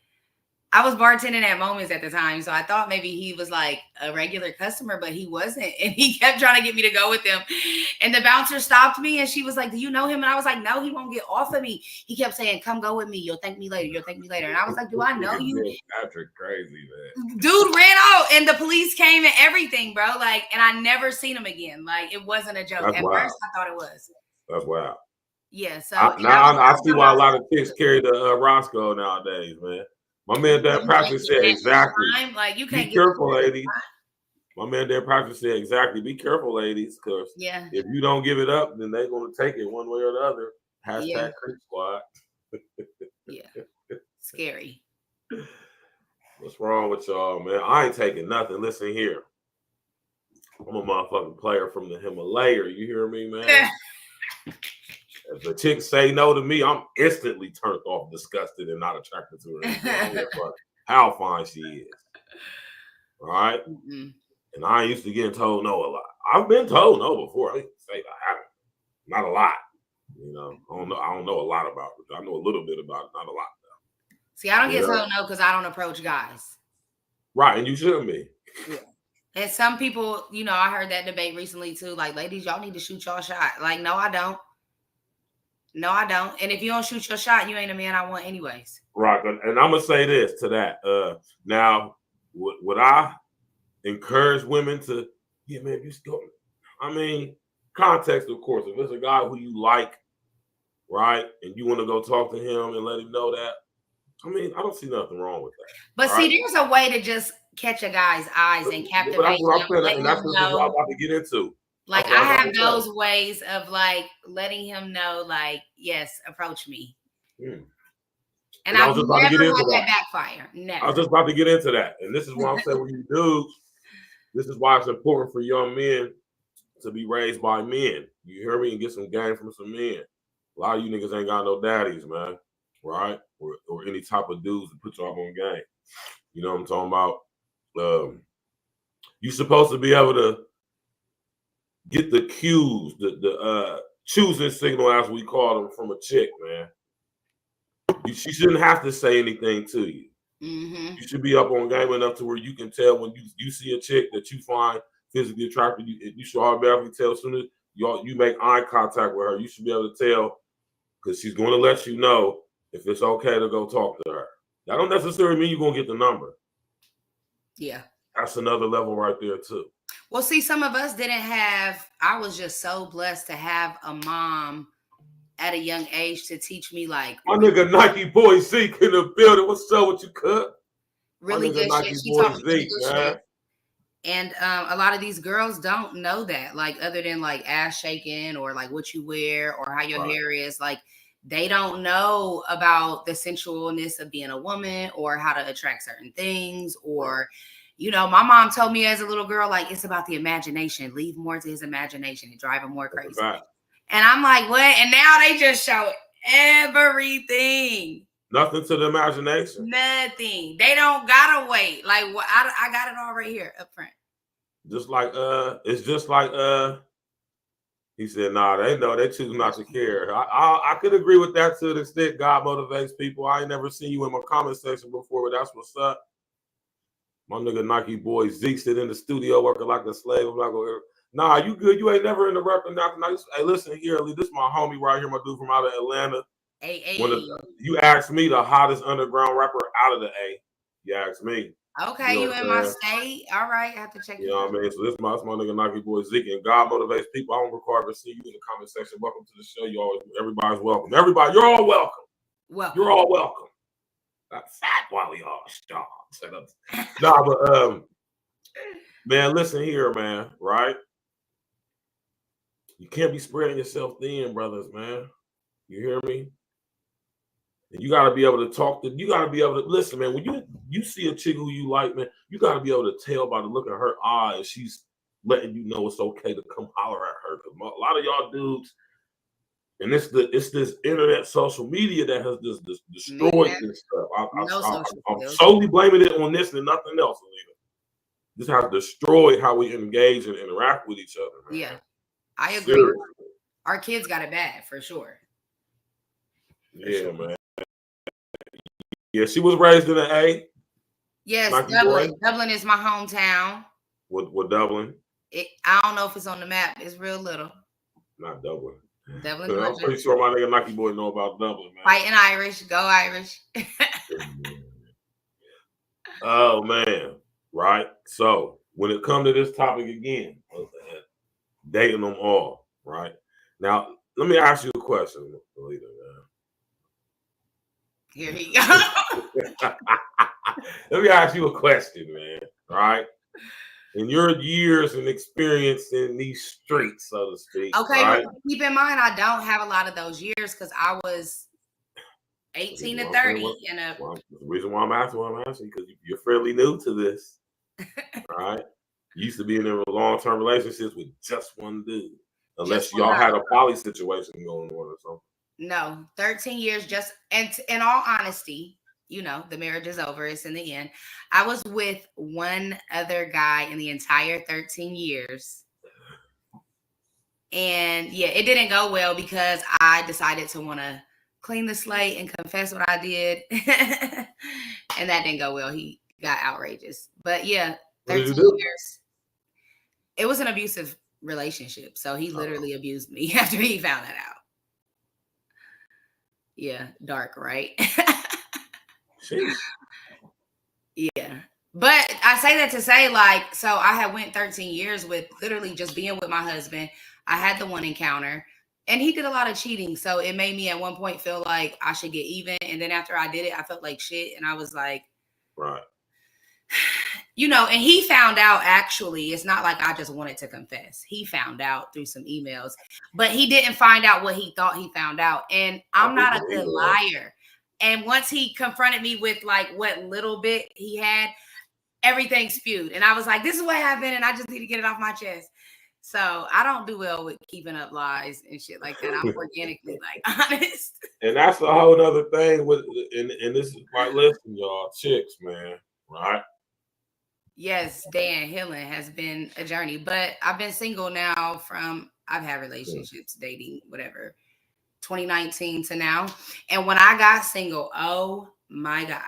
I was bartending at Moments at the time, so I thought maybe he was like a regular customer, but he wasn't. And he kept trying to get me to go with him. And the bouncer stopped me, and she was like, "Do you know him?" And I was like, "No, he won't get off of me." He kept saying, "Come go with me. You'll thank me later. You'll thank me later." And I was like, "Do I know you?" Patrick, crazy, man. Dude ran out, and the police came and everything, bro. Like, and I never seen him again. Like, it wasn't a joke. At first, I thought it was. That's wild. Yeah. So now I see why a lot of chicks carry the Roscoe nowadays, man. My man Dan Practice said exactly. Like, you can't be careful, ladies. My man Dan Practice said exactly. Be careful, ladies, because if you don't give it up, then they're gonna take it one way or the other. Hashtag Creep Squad. Yeah. Scary. What's wrong with y'all, man? I ain't taking nothing. Listen here. I'm a motherfucking player from the Himalaya. You hear me, man? If the chick say no to me, I'm instantly turned off, disgusted, and not attracted to her. How fine she is. All right? Mm-hmm. And I ain't used to getting told no a lot. I've been told no before. I didn't say I haven't. Not a lot. You know, I don't know a lot about it. I know a little bit about it, not a lot though. See, I don't get told no because I don't approach guys. Right, and you shouldn't be. Yeah. And some people, you know, I heard that debate recently too. Like, ladies, y'all need to shoot y'all shot. Like, no, I don't. No, I don't. And if you don't shoot your shot, you ain't a man I want anyways. Right. And I'm going to say this to that. Now, would I encourage women to, yeah, man, just go? I mean, context, of course. If it's a guy who you like, right, and you want to go talk to him and let him know that, I mean, I don't see nothing wrong with that. But see, there's a way to just catch a guy's eyes and captivate him. And that's what I'm about to get into. Like, I have those ways of like letting him know, like, yes, approach me. And I've never let that backfire. Never. I was just about to get into that. And this is what I'm saying with you dudes. This is why it's important for young men to be raised by men. You hear me? And get some game from some men. A lot of you niggas ain't got no daddies, man. Right? Or any type of dudes to put you up on game. You know what I'm talking about? You're supposed to be able to get the cues, the choosing signal, as we call them, from a chick, man. She shouldn't have to say anything to you. Mm-hmm. You should be up on game enough to where you can tell when you see a chick that you find physically attractive. You should automatically tell as soon as you make eye contact with her. You should be able to tell, because she's going to let you know if it's okay to go talk to her. That don't necessarily mean you're going to get the number. Yeah. That's another level right there, too. Well, see, some of us didn't have, I was just so blessed to have a mom at a young age to teach me, like, my nigga Nike Boy Zeke in the building. What's up with you, cut? Really good shit. She taught me really good shit. And a lot of these girls don't know that, like, other than like ass shaking or like what you wear or how your hair is. Like, they don't know about the sensualness of being a woman or how to attract certain things. Or, you know, my mom told me as a little girl, like, it's about the imagination. Leave more to his imagination and drive him more crazy. And I'm like, what? And now they just show everything. Nothing to the imagination. Nothing. They don't gotta wait. Like what? I got it all right here up front. Just like it's just like he said, nah, they know they choose not to care. I could agree with that to the extent God motivates people. I ain't never seen you in my comment section before, but that's what's up. My nigga Nike boy Zeke sit in the studio working like a slave. I'm not gonna. Nah, you good? You ain't never interrupting nothing. Hey, listen here, Lee. This is my homie right here, my dude from out of Atlanta. Hey. You asked me the hottest underground rapper out of the A. You asked me. Okay, you in my state. All right, I have to check you know what I mean? So this is my nigga Nike boy Zeke, and God motivates people. I don't require to see you in the comment section. Welcome to the show. Everybody's welcome. Everybody, you're all welcome. You're all welcome. That's fat while we all strong. Nah, but man, listen here, man. Right? You can't be spreading yourself thin, brothers, man. You hear me? And you got to be able to talk to. You got to be able to listen, man. When you see a chick who you like, man, you got to be able to tell by the look in her eyes she's letting you know it's okay to come holler at her. Because a lot of y'all dudes, and it's this internet, social media that has this destroyed this stuff. I'm solely blaming it on this and nothing else, Alita. This has destroyed how we engage and interact with each other, man. Yeah, I agree. Seriously. Our kids got it bad for sure. Yeah, man. Yeah, she was raised in an A. Yes, Dublin. Dublin is my hometown. What Dublin? I don't know if it's on the map. It's real little. Not Dublin. Dublin. I'm pretty sure my nigga Nike boy know about Dublin, man. Fighting Irish. Go Irish. Oh, man. Right? So, when it comes to this topic again, dating them all, right? Now, let me ask you a question, Alita, man. Here he go. Let me ask you a question, man. Right? In your years and experience in these streets, so to speak. Okay, right? well, keep in mind, I don't have a lot of those years because I was 18 to 30. The reason why I'm asking, because you're fairly new to this. Right? You used to be in a long-term relationships with just one dude. Unless y'all had a poly situation going on or something. No, 13 years just, and in all honesty, you know, the marriage is over. It's in the end. I was with one other guy in the entire 13 years. And yeah, it didn't go well because I decided to want to clean the slate and confess what I did. And that didn't go well. He got outrageous. But yeah, 13 years. It was an abusive relationship. So he literally abused me after he found that out. Yeah, dark, right? Yeah. But I say that to say, like, so I had went 13 years with literally just being with my husband. I had the one encounter and he did a lot of cheating. So it made me at one point feel like I should get even. And then after I did it, I felt like shit. And I was like, right. You know, and he found out, actually, it's not like I just wanted to confess. He found out through some emails, but he didn't find out what he thought he found out. And I'm not a good liar. And once he confronted me with like what little bit he had, everything spewed. And I was like, this is what happened. And I just need to get it off my chest. So I don't do well with keeping up lies and shit like that. I'm organically like honest. And that's a whole other thing with, and this is like, listen, y'all, chicks, man, right? Yes, Dan healing has been a journey, but I've been single now I've had relationships, dating, whatever, 2019 to now. And when I got single, oh my God.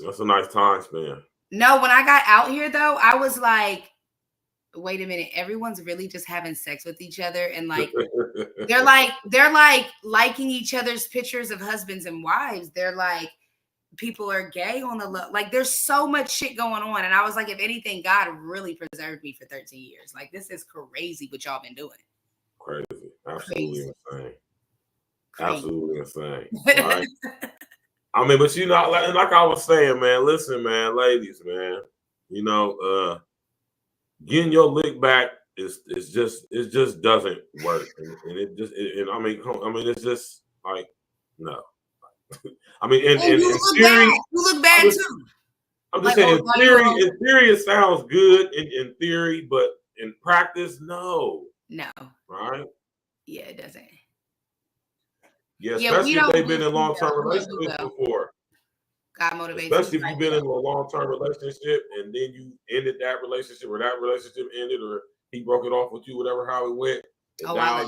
That's a nice time span. No, when I got out here though, I was like, wait a minute, everyone's really just having sex with each other. And like, they're like liking each other's pictures of husbands and wives. They're like, people are gay on the like there's so much shit going on. And I was like, if anything, God really preserved me for 13 years. Like, this is crazy what y'all been doing. Crazy. Absolutely insane. Absolutely insane. Right? I mean, but you know, like I was saying, man, listen, man, ladies, man, you know, getting your lick back it just doesn't work. And I mean, it's just like, no. I mean, in theory, you look bad too. I'm just saying, in theory, it sounds good in theory, but in practice, no. No. Right? Yeah, it doesn't. Yeah, Yeah, we especially if don't they've do been in long-term females. We don't do relationships well. before. God motivates Especially me if you've right been in now. a long-term relationship and then you ended that relationship or that relationship ended or he broke it off with you, whatever how it went. And Oh, now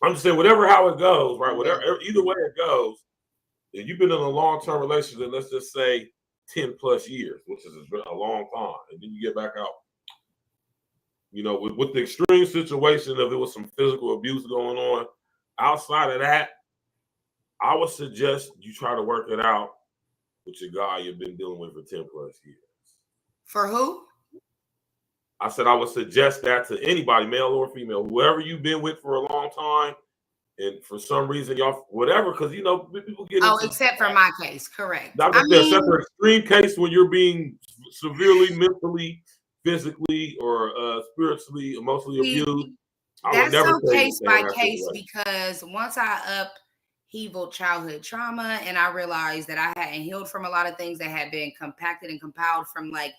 I'm just saying, whatever how it goes, right? Whatever, either way it goes, if you've been in a long-term relationship, let's just say 10 plus years, which is a long time, and then you get back out. You know, with the extreme situation of it was some physical abuse going on, outside of that, I would suggest you try to work it out with your guy you've been dealing with for 10 plus years. For who? I said I would suggest that to anybody, male or female, whoever you've been with for a long time, and for some reason y'all, whatever, because you know people get into. Except for my case, correct. Except for extreme case when you're being severely mentally, physically, or spiritually, emotionally abused. I would never so case by that case because once I upheaval childhood trauma and I realized that I hadn't healed from a lot of things that had been compacted and compiled from like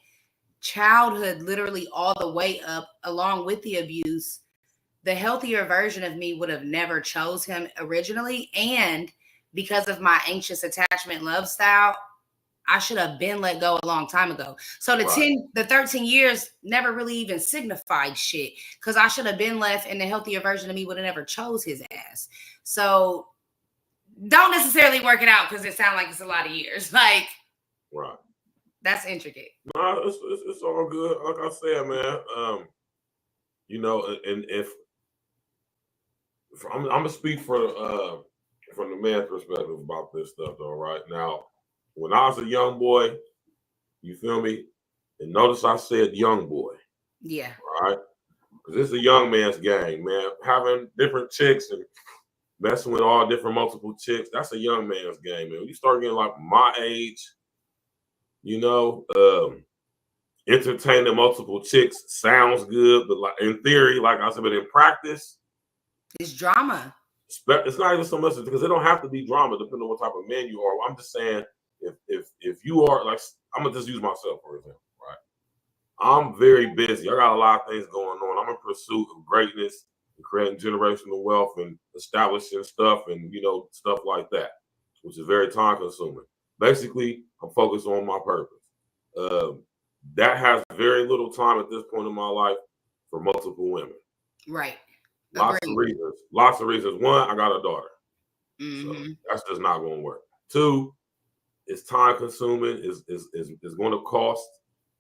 childhood, literally all the way up, along with the abuse, the healthier version of me would have never chose him originally. And because of my anxious attachment love style, I should have been let go a long time ago. So the 13 years never really even signified shit because I should have been left and the healthier version of me would have never chose his ass. So don't necessarily work it out because it sounds like it's a lot of years. Like, right. That's intricate. No, it's all good. Like I said, man, you know, and if I'm gonna speak from the man's perspective about this stuff, though. Right now, when I was a young boy, you feel me? And notice I said young boy. Yeah. Right? Because it's a young man's game, man. Having different chicks and messing with all different multiple chicks, that's a young man's game, man. When you start getting like my age, you know, entertaining multiple chicks sounds good, but like in theory, like I said, but in practice, it's drama. It's not even so much because it don't have to be drama, depending on what type of man you are. I'm just saying, if you are like, I'm gonna just use myself for example, right? I'm very busy. I got a lot of things going on. I'm in pursuit of greatness and creating generational wealth and establishing stuff and you know stuff like that, which is very time consuming. Basically, I'm focused on my purpose. That has very little time at this point in my life for multiple women. Right. Lots of reasons. One, I got a daughter. So that's just not going to work. Two, it's time consuming. It's going to cost.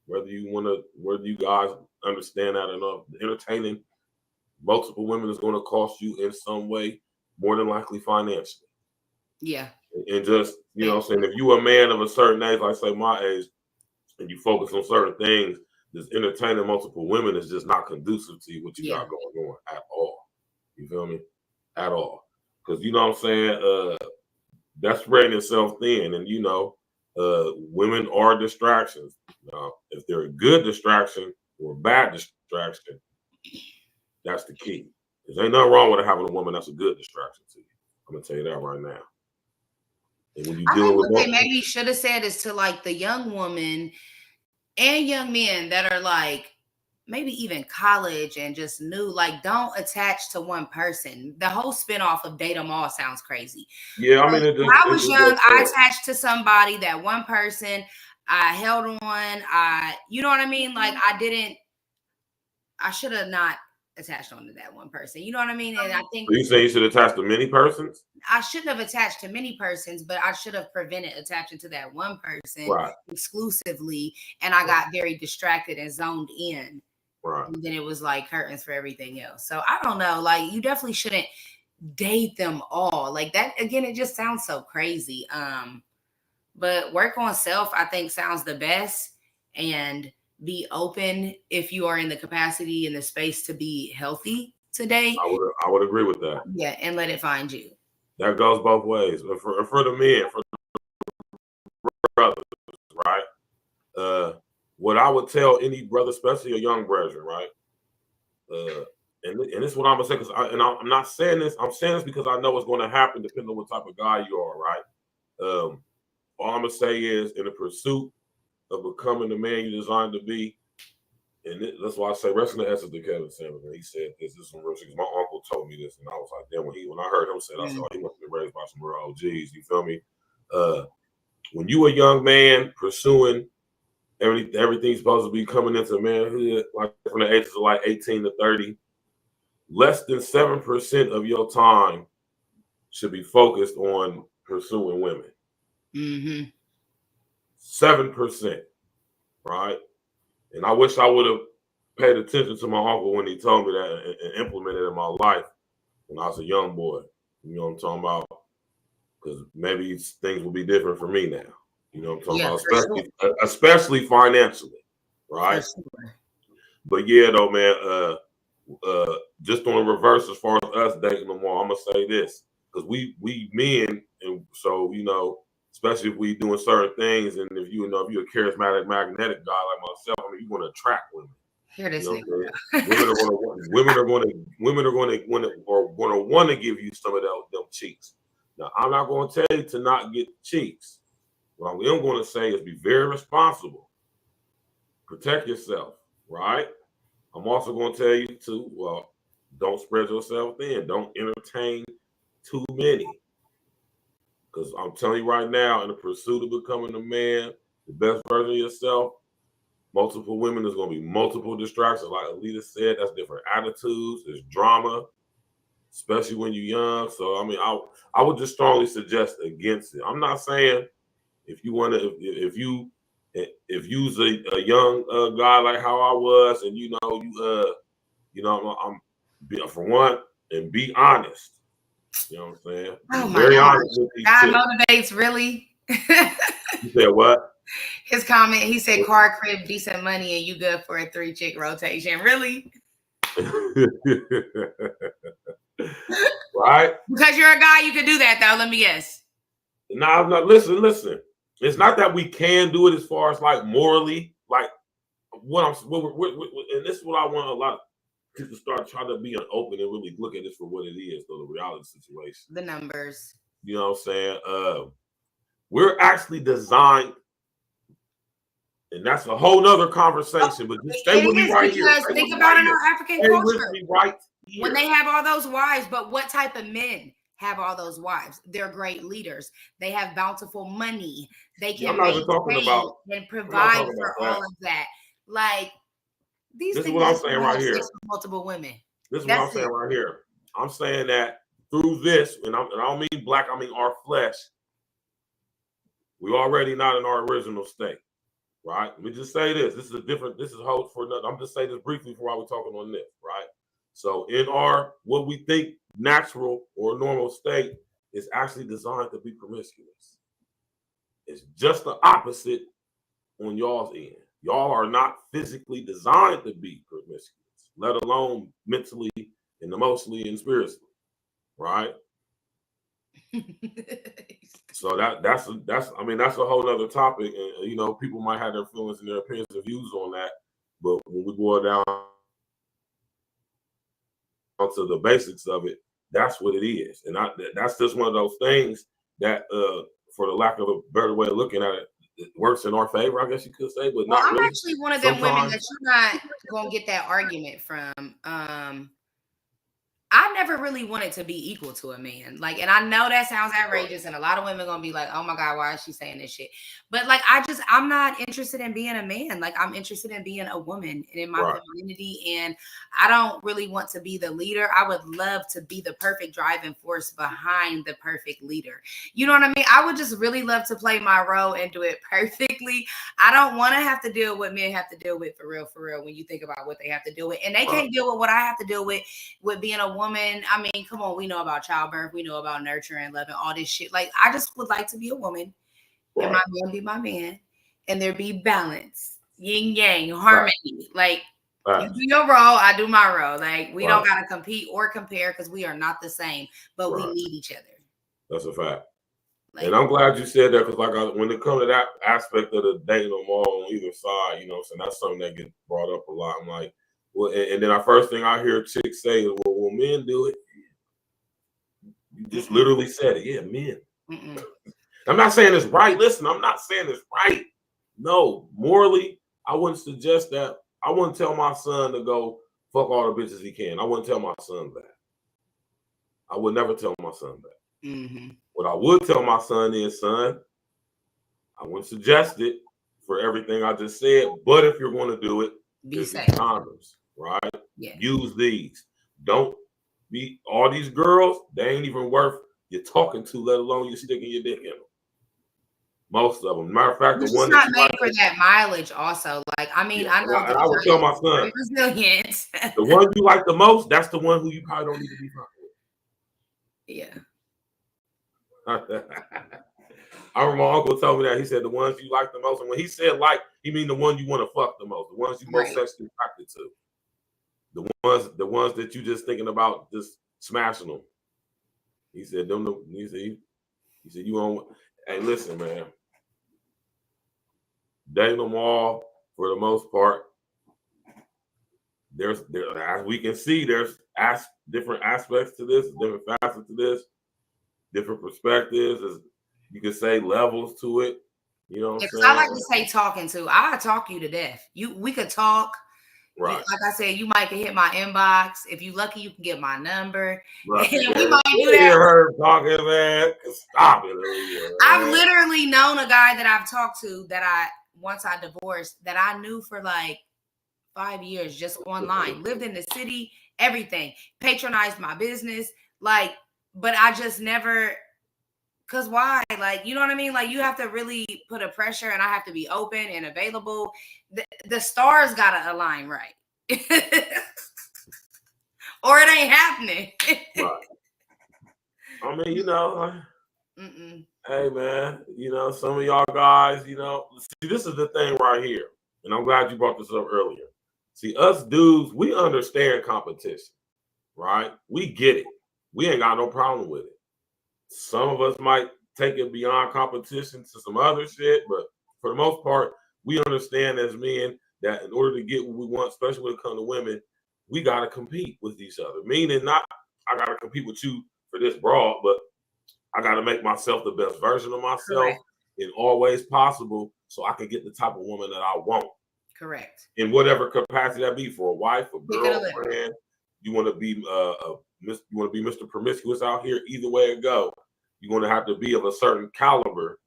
Whether you guys understand that enough, entertaining multiple women is going to cost you in some way, more than likely financially. Yeah. And just, you know what I'm saying, if you a man of a certain age, like say my age, and you focus on certain things, this entertaining multiple women is just not conducive to what you got going on at all. You feel me? At all. Because you know what I'm saying? That's spreading itself thin. And you know, women are distractions. Now, if they're a good distraction or a bad distraction, that's the key. There's ain't nothing wrong with having a woman that's a good distraction to you. I'm gonna tell you that right now. And when you dealing with what they maybe should have said is to like the young woman and young men that are like maybe even college and just new, like don't attach to one person. The whole spinoff of Date 'Em All sounds crazy. Yeah, I mean, when I was young, I attached to somebody, that one person. I held on. You know what I mean? Like I should have not attached on to that one person. You know what I mean? And I think you say you should attach to many persons. I shouldn't have attached to many persons, but I should have prevented attaching to that one person exclusively. And I got very distracted and zoned in. Right. And then it was like curtains for everything else. So I don't know. Like you definitely shouldn't date them all. Like that again, it just sounds so crazy. But work on self, I think, sounds the best. And be open if you are in the capacity and the space to be healthy today. I would agree with that. Yeah, and let it find you. That goes both ways. For the men, for the brothers, right? What I would tell any brother, especially a young brethren, right? And this is what I'm gonna say, because I'm not saying this. I'm saying this because I know what's going to happen depending on what type of guy you are, right? All I'm gonna say is, in the pursuit of becoming the man you designed to be, And that's why I say wrestling answers to Kevin Samuels. And he said this is some real shit. My uncle told me this, and I was like, damn, when I heard him say it, I said, oh, he must have been raised by some real OGs. You feel me? When you a young man pursuing everything's supposed to be coming into manhood, like from the ages of like 18 to 30, less than 7% of your time should be focused on pursuing women. 7%, right? And I wish I would have paid attention to my uncle when he told me that and implemented it in my life when I was a young boy. You know what I'm talking about? Because maybe things will be different for me now. You know what I'm talking about? Especially financially, right? But yeah, though, man, just on the reverse as far as us dating them all, I'm going to say this. Because we men, and so, you know, especially if we doing certain things, and if you're a charismatic, magnetic guy like myself, I mean, you want to attract women. Hear this nigga. Women are going to want to give you some of them cheeks. Now, I'm not going to tell you to not get cheeks. What I'm going to say is be very responsible. Protect yourself, right? I'm also going to tell you to, don't spread yourself thin. Don't entertain too many. Because I'm telling you right now, in the pursuit of becoming a man, the best version of yourself, multiple women, there's going to be multiple distractions. Like ELITA said, that's different attitudes. There's drama, especially when you're young. So, I mean, I would just strongly suggest against it. I'm not saying if you want to, if you's a young guy like how I was, and I'm for one, and be honest. You know what I'm saying? Oh my very honest with God motivates, really. You said what? His comment, he said car, crib, decent money, and you good for a 3-chick rotation. Really? Right? Because you're a guy, you can do that, though. Let me guess. No, listen. It's not that we can do it as far as like morally, like and this is what I want a lot of people to start trying to be open and really look at this for what it is, though, the reality situation. The numbers. You know what I'm saying? We're actually designed, and that's a whole nother conversation, but just stay with me right here. Think about it in our African culture. Right here. When they have all those wives, but what type of men have all those wives? They're great leaders. They have bountiful money. They can and provide for all of that. Like, this is what I'm saying right here. Multiple women. This is what I'm saying right here. I'm saying that through this, and I don't mean black, I mean our flesh, we're already not in our original state, right? Let me just say this. This is hold for another. I'm just saying this briefly before we're talking on this, right? So in our, what we think natural or normal state is actually designed to be promiscuous. It's just the opposite on y'all's end. Y'all are not physically designed to be promiscuous, let alone mentally and emotionally and spiritually, right? So that's a whole other topic, and people might have their feelings and their opinions and views on that, but when we boil down to the basics of it, that's what it is, and that's just one of those things that, for the lack of a better way of looking at it, it works in our favor, I guess you could say. But I'm really. Actually one of them women that you're not gonna get that argument from. I never really wanted to be equal to a man. Like, and I know that sounds outrageous, and a lot of women gonna be like, oh my God, why is she saying this shit? But like, I'm not interested in being a man. Like, I'm interested in being a woman and in my femininity. And I don't really want to be the leader. I would love to be the perfect driving force behind the perfect leader. You know what I mean? I would just really love to play my role and do it perfectly. I don't want to have to deal with what men have to deal with for real, when you think about what they have to deal with. And they can't deal with what I have to deal with being a woman. I mean, come on, we know about childbirth, we know about nurturing, loving, all this shit. Like, I just would like to be a woman, and my man be my man, and there be balance, yin yang, harmony. Like, you do your role, I do my role. Like, we don't gotta compete or compare because we are not the same, but we need each other. That's a fact. Like, and I'm glad you said that, because when it comes to that aspect of the dating them all on either side, so that's something that gets brought up a lot. I'm like, well, and then our first thing I hear chicks say is, well, when men do it, you just literally said it. Yeah, men. I'm not saying it's right. Listen, I'm not saying it's right. No, morally, I wouldn't suggest that I wouldn't tell my son to go fuck all the bitches he can. I wouldn't tell my son that. I would never tell my son that. Mm-hmm. What I would tell my son is, son, I wouldn't suggest it for everything I just said, but if you're going to do it, Be there's safe. these condoms, right? Yeah. Use these. Don't be all these girls. They ain't even worth you talking to, let alone you sticking your dick in them. Most of them. Matter of fact, It's the one not that made for that mileage. Also, like I mean, yeah, I know and I would tell my son, resilient. the one you like the most, that's the one who you probably don't need to be fucking with. Yeah. I remember my uncle told me that. He said the ones you like the most, and when he said like, he mean the one you want to fuck the most, the ones you most sexually attracted to, the ones that you just thinking about just smashing them. He said them. He said you on. Hey, listen, man. Dating them all for the most part. There's as we can see, there's different aspects to this, different facets to this, different perspectives. You could say levels to it. You know what I'm saying? I like to say talking to. I talk you to death. We could talk. Right. Like I said, you might can hit my inbox. If you lucky, you can get my number. Right. We might do that. Hear her talking, man. Stop it. I've literally known a guy that I've talked to that once I divorced, that I knew for like 5 years, just online, lived in the city, everything, patronized my business. Like, but I just never, cause why? Like, you know what I mean? Like you have to really put a pressure, and I have to be open and available. The stars gotta align right. Or it ain't happening. Right. I mean, you know, hey man, you know, some of y'all guys, you know, see, this is the thing right here, and I'm glad you brought this up earlier. See, us dudes, we understand competition, right? We get it. We ain't got no problem with it. Some of us might take it beyond competition to some other shit, but for the most part, we understand as men that in order to get what we want, especially when it comes to women, we got to compete with each other. Meaning not, I got to compete with you for this broad, but I got to make myself the best version of myself in all ways possible so I can get the type of woman that I want. Correct. In whatever capacity that be, for a wife, a girlfriend, you want to be Mr. Promiscuous out here. Either way it go, you're going to have to be of a certain caliber,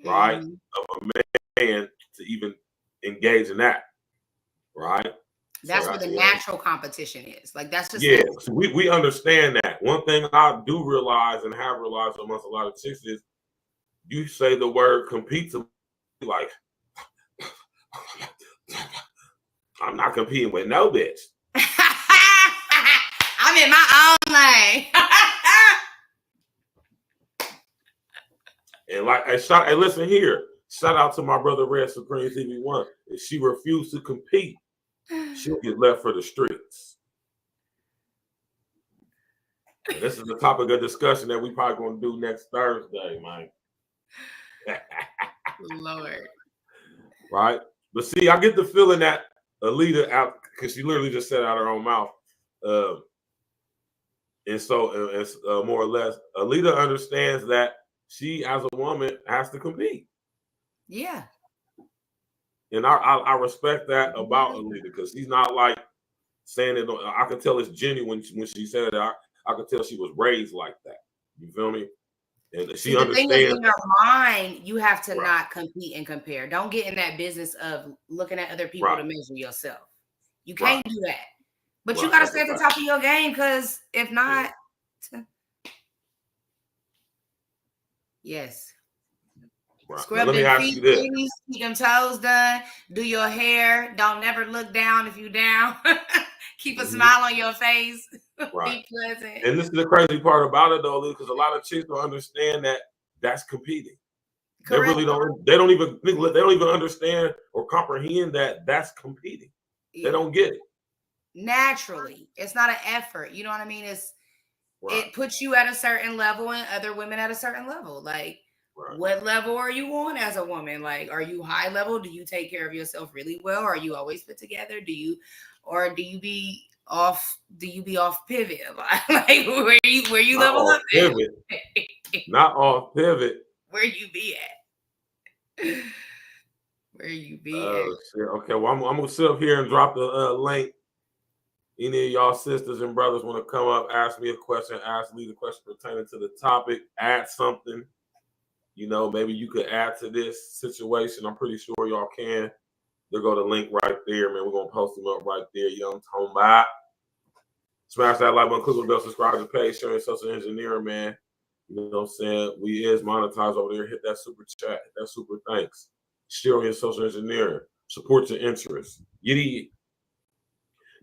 right, of a man to even engage in that, right? That's where the natural competition is. Like that's just So we understand that. One thing I do realize and have realized amongst a lot of chicks is you say the word compete to like I'm not competing with no bitch. I'm in my own lane. And like, hey, listen here. Shout out to my brother Red Supreme TV1. If she refused to compete, she'll get left for the streets. And this is the topic of discussion that we probably going to do next Thursday, man. Lord. Right? But see, I get the feeling that ELITA out, because she literally just said out her own mouth. And so it's more or less, ELITA understands that she, as a woman, has to compete. Yeah. And I respect that about ELITA, because she's not like saying it. I can tell it's genuine when she said it. I could tell she was raised like that. You feel me? And she understands. In your mind, you have to not compete and compare. Don't get in that business of looking at other people to measure yourself. You can't do that. But you got to stay at the top of your game, because if not, yes. Scrub let me them ask feet, you this. please. Keep them toes done. Do your hair. Don't never look down if you down. Keep a smile on your face. Be pleasant. And this is the crazy part about it, though, because a lot of chicks don't understand that that's competing. Correct. They really don't. They don't even understand or comprehend that that's competing. Yeah. They don't get it. Naturally, it's not an effort. You know what I mean? It puts you at a certain level and other women at a certain level. Like, what level are you on as a woman? Like, are you high level? Do you take care of yourself really well? Are you always put together? Do you be off pivot? Like where you not level up pivot. Not off pivot. Where you be at? Where you be at? Oh shit. Okay, well I'm gonna sit up here and drop the link. Any of y'all sisters and brothers want to come up, ask me a question, ask me the question pertaining to the topic, add something. You know, maybe you could add to this situation. I'm pretty sure y'all can. They'll go to the link right there, man. We're gonna post them up right there. You know what I'm talking about? Smash that like button, click on the bell, subscribe to the page, share your social engineering, man. You know what I'm saying? We is monetized over there. Hit that super chat, hit that super thanks. Share on your social engineering. Support your interests.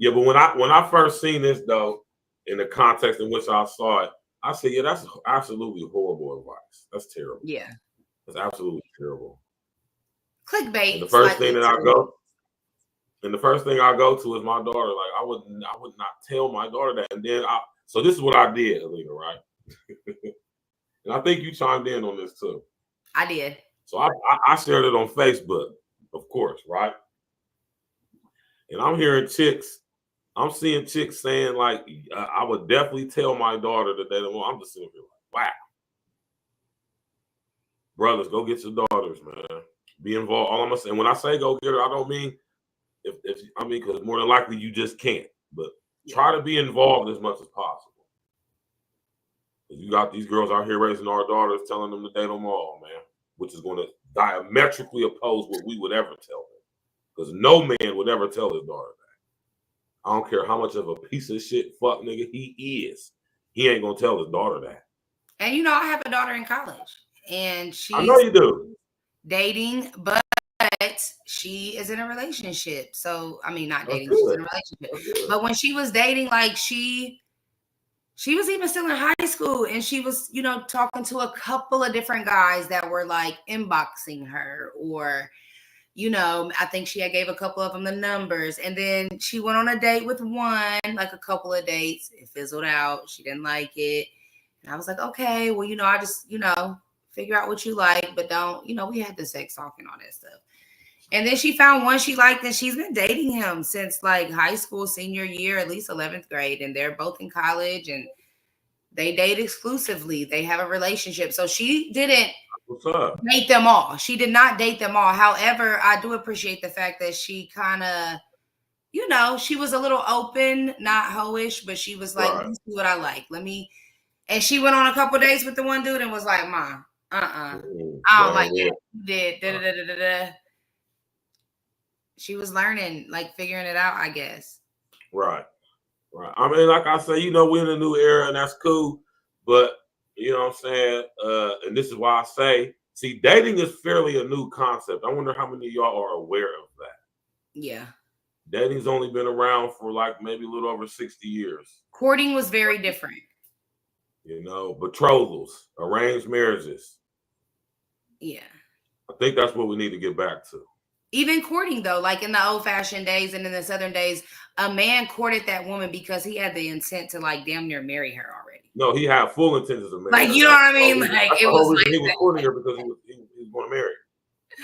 Yeah, but when I first seen this though, in the context in which I saw it, I said, yeah, that's absolutely horrible advice. That's terrible. Yeah. That's absolutely terrible. Clickbait. And the first thing that I go to is my daughter. Like I would not tell my daughter that. And then so this is what I did, Alina, right? And I think you chimed in on this too. I did. So I shared it on Facebook, of course, right? And I'm seeing chicks saying like, I would definitely tell my daughter that they don't want. I'm just sitting here like, wow. Brothers, go get your daughters, man. Be involved. All I'm gonna say, when I say go get her, I don't mean because more than likely you just can't. But try to be involved as much as possible. You got these girls out here raising our daughters, telling them to date them all, man, which is going to diametrically oppose what we would ever tell them. Because no man would ever tell his daughter that. I don't care how much of a piece of shit fuck nigga he is. He ain't going to tell his daughter that. And you know, I have a daughter in college, and I know you do. Dating, but she is in a relationship. So, I mean, not dating, she's in a relationship. But when she was dating, like she was even still in high school, and she was, you know, talking to a couple of different guys that were like inboxing her, or, you know, I think she had gave a couple of them the numbers, and then she went on a date with one, like a couple of dates. It fizzled out. She didn't like it. And I was like, okay, well, you know, I just, you know, figure out what you like, but don't, you know, we had the sex talk and all that stuff. And then she found one she liked, and she's been dating him since like high school, senior year, at least 11th grade. And they're both in college, and they date exclusively. They have a relationship. So she didn't date them all. She did not date them all. However, I do appreciate the fact that she kind of, you know, she was a little open, not hoish, but she was like, let me see what I like. And she went on a couple dates with the one dude and was like, Ma, I don't like it. Did She was learning, like figuring it out, I guess. Right. I mean, like I say, you know, we're in a new era, and that's cool. But you know what I'm saying? And this is why I say, see, dating is fairly a new concept. I wonder how many of y'all are aware of that. Yeah. Dating's only been around for like maybe a little over 60 years. Courting was very different. You know, betrothals, arranged marriages. Yeah. I think that's what we need to get back to. Even courting, though, like in the old-fashioned days and in the Southern days, a man courted that woman because he had the intent to like damn near marry her already. No, he had full intentions of marrying her. Like, you know what I mean? Like, it was like he was courting her because he was going to marry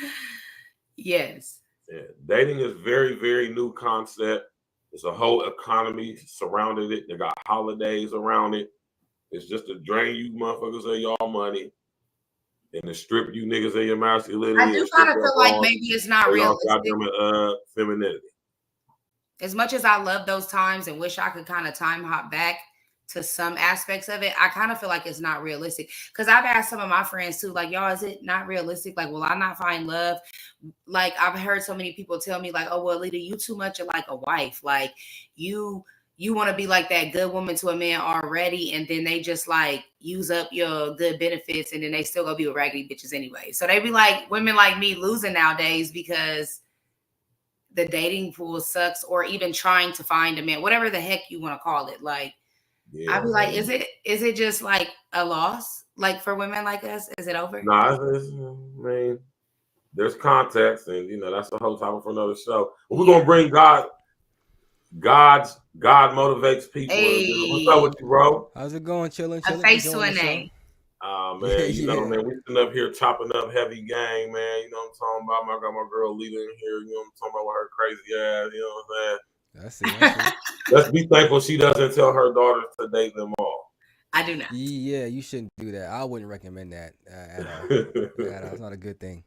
her. Yes. Yeah, dating is very, very new concept. There's a whole economy surrounding it. They got holidays around it. It's just to drain you motherfuckers of y'all money and to strip you niggas of your masculinity. I do kind of feel like maybe it's not realistic. Femininity. As much as I love those times and wish I could kind of time hop back to some aspects of it, I kind of feel like it's not realistic. Because I've asked some of my friends too, like, y'all, is it not realistic? Like, will I not find love? Like, I've heard so many people tell me, like, oh, well, Lita, you too much of like a wife. Like, you want to be like that good woman to a man already, and then they just like use up your good benefits, and then they still go be with raggedy bitches anyway. So they be like women like me losing nowadays because the dating pool sucks, or even trying to find a man, whatever the heck you want to call it. Like, yeah, I'd be like, is it just like a loss, like for women like us? Is it over? Nah, I mean, there's context, and you know that's the whole topic for another show. But we're gonna bring God motivates people. Hey. What's up with you, bro? How's it going? Chilling. A face to a name. Man, you know, man, we sitting up here chopping up heavy gang, man. You know what I'm talking about? I got my girl Lita in here. You know what I'm talking about with her crazy ass. You know what I'm saying? I see. Let's be thankful she doesn't tell her daughters to date them all. I do not. Yeah, you shouldn't do that. I wouldn't recommend that at all. Yeah, that's not a good thing.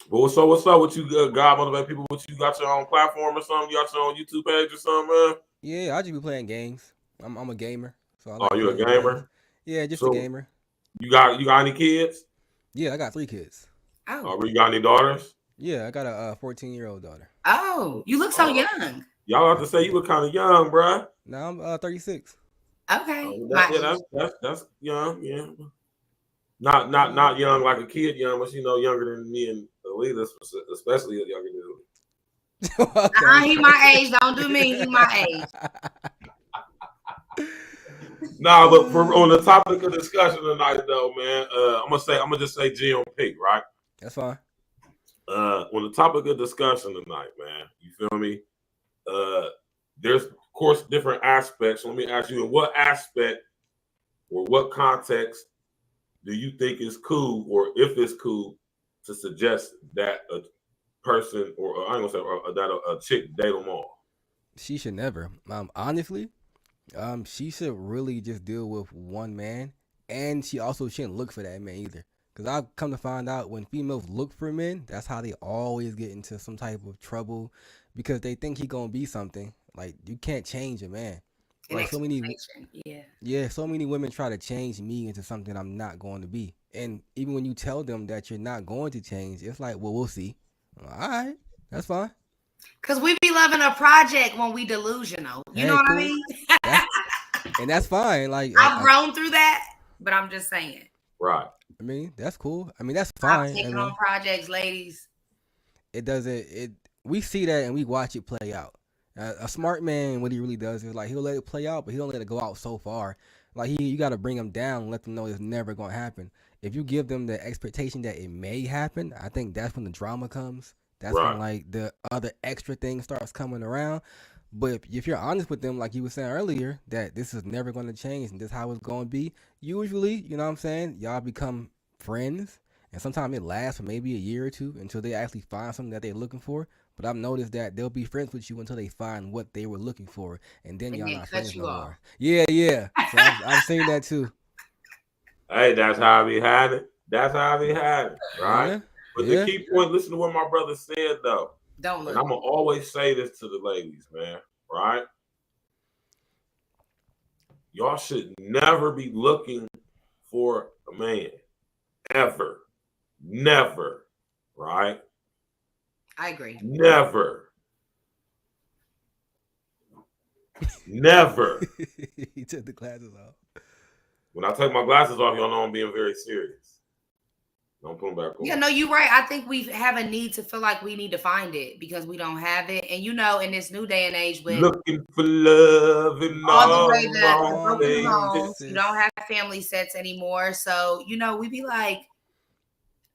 But what's up with you, God motivate people? What you got your own platform or something? You got your own YouTube page or something, man? Yeah, I just be playing games. I'm a gamer, so I Oh, like you a playing games. gamer? Yeah, just a So gamer. you got any kids? Yeah, I got 3 kids. Oh, You got any daughters? Yeah, I got a 14-year-old daughter. oh, you look so young. Y'all have to say you were kind of young, bruh. Now I'm 36. Okay, That's young, yeah. Not young like a kid young, but younger than me and Alita, especially younger than me. Okay. he my age. Don't do me. He my age. Nah, but on the topic of discussion tonight, though, man, I'm gonna just say GMP, right? That's fine. On the topic of discussion tonight, man, you feel me? There's of course different aspects. Let me ask you, in what aspect or what context do you think is cool, or if it's cool, to suggest that a person, or I ain't gonna say that a chick date them all? She should never. Honestly, she should really just deal with one man, and she also shouldn't look for that man either. Because I've come to find out when females look for men, that's how they always get into some type of trouble, because they think he gonna be something. Like, you can't change a man. Like, so many women try to change me into something I'm not going to be. And even when you tell them that you're not going to change, it's like, well, we'll see. All right, that's fine. Cause we be loving a project when we delusional. You know what I mean? And that's fine. Like, I've grown through that, but I'm just saying. Right. I mean, that's cool. I mean, that's fine. I'm taking on projects, ladies. We see that and we watch it play out. A smart man, what he really does is, like, he'll let it play out, but he don't let it go out so far. Like, you got to bring them down and let them know it's never going to happen. If you give them the expectation that it may happen, I think that's when the drama comes. That's when, like, the other extra thing starts coming around. But if you're honest with them, like you were saying earlier, that this is never going to change and this is how it's going to be, usually, you know what I'm saying, y'all become friends. And sometimes it lasts for maybe a year or two until they actually find something that they're looking for. But I've noticed that they'll be friends with you until they find what they were looking for, and then y'all not friends no more. Yeah. So I've seen that too. Hey, that's how I be having it. Right? Yeah. But the key point, listen to what my brother said, though. Don't look. And I'm going to always say this to the ladies, man, right? Y'all should never be looking for a man. Ever. Never. Right? I agree. Never. He took the glasses off. When I take my glasses off, y'all know I'm being very serious. Don't put them back on. Yeah, no, you're right. I think we have a need to feel like we need to find it because we don't have it. And in this new day and age, with looking for love in all the way the broken homes, you don't have family sets anymore. So, we be like,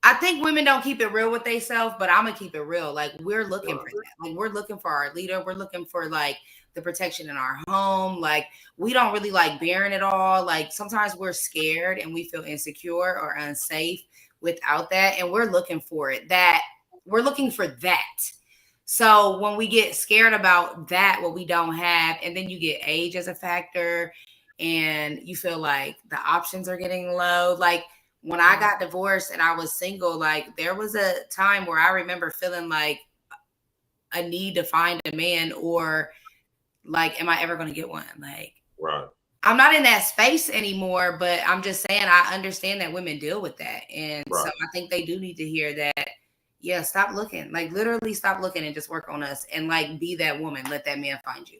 I think women don't keep it real with themselves, but I'm gonna keep it real. Like, we're looking for that. Like, we're looking for our leader. We're looking for, like, the protection in our home. Like, we don't really like bearing it all. Like, sometimes we're scared and we feel insecure or unsafe without that, and we're looking for it. We're looking for that. So when we get scared about that, what we don't have, and then you get age as a factor, and you feel like the options are getting low. Like, when I got divorced and I was single, like, there was a time where I remember feeling like a need to find a man, or like, am I ever going to get one? Like, right. I'm not in that space anymore, but I'm just saying, I understand that women deal with that. And so I think they do need to hear that. Yeah, stop looking. Like, literally stop looking and just work on us, and, like, be that woman. Let that man find you.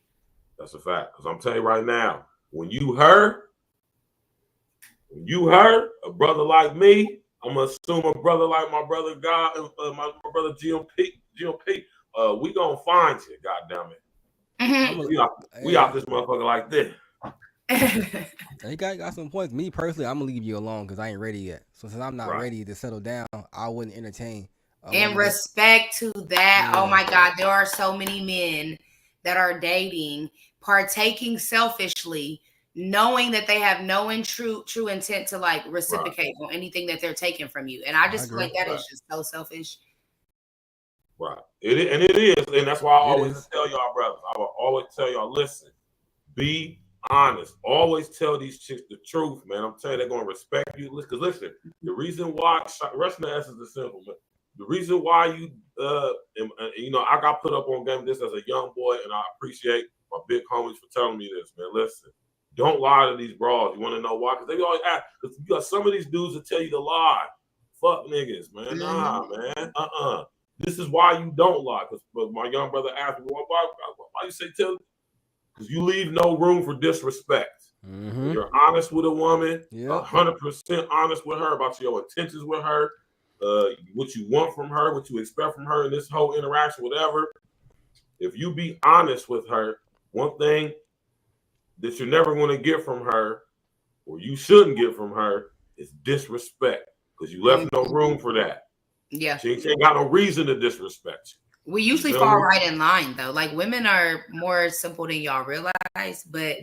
That's a fact. Because I'm telling you right now, when you hurt a brother like me, I'm gonna assume a brother like my brother God, my brother GMP, we gonna find you. God damn it. Mm-hmm. We out this motherfucker like this. You got some points. Me personally, I'm gonna leave you alone because I ain't ready yet. So since I'm not ready to settle down, I wouldn't entertain. In respect to that, oh my God, there are so many men that are dating, partaking selfishly, knowing that they have no true intent to, like, reciprocate on anything that they're taking from you. And I just feel like that is just so selfish. Right. It is. And that's why I always tell y'all, brothers, I will always tell y'all, listen, be honest. Always tell these chicks the truth, man. I'm telling you, they're going to respect you. Because listen, the reason why, rest in the essence is simple, man. the reason why you you know, I got put up on game this as a young boy, and I appreciate my big homies for telling me this, man. Listen, don't lie to these bras. You want to know why? Because they always ask. Because you got some of these dudes that tell you to lie. Fuck niggas, man. Nah, man. This is why you don't lie. Because my young brother asked me, why you say tell? Because you leave no room for disrespect. When you're honest with a woman, 100% honest with her about your intentions with her, what you want from her, what you expect from her in this whole interaction, whatever. If you be honest with her, one thing that you're never going to get from her, or you shouldn't get from her, is disrespect. Because you left no room for that. Yeah. She ain't got no reason to disrespect you. We usually fall right in line, though. Like, women are more simple than y'all realize, but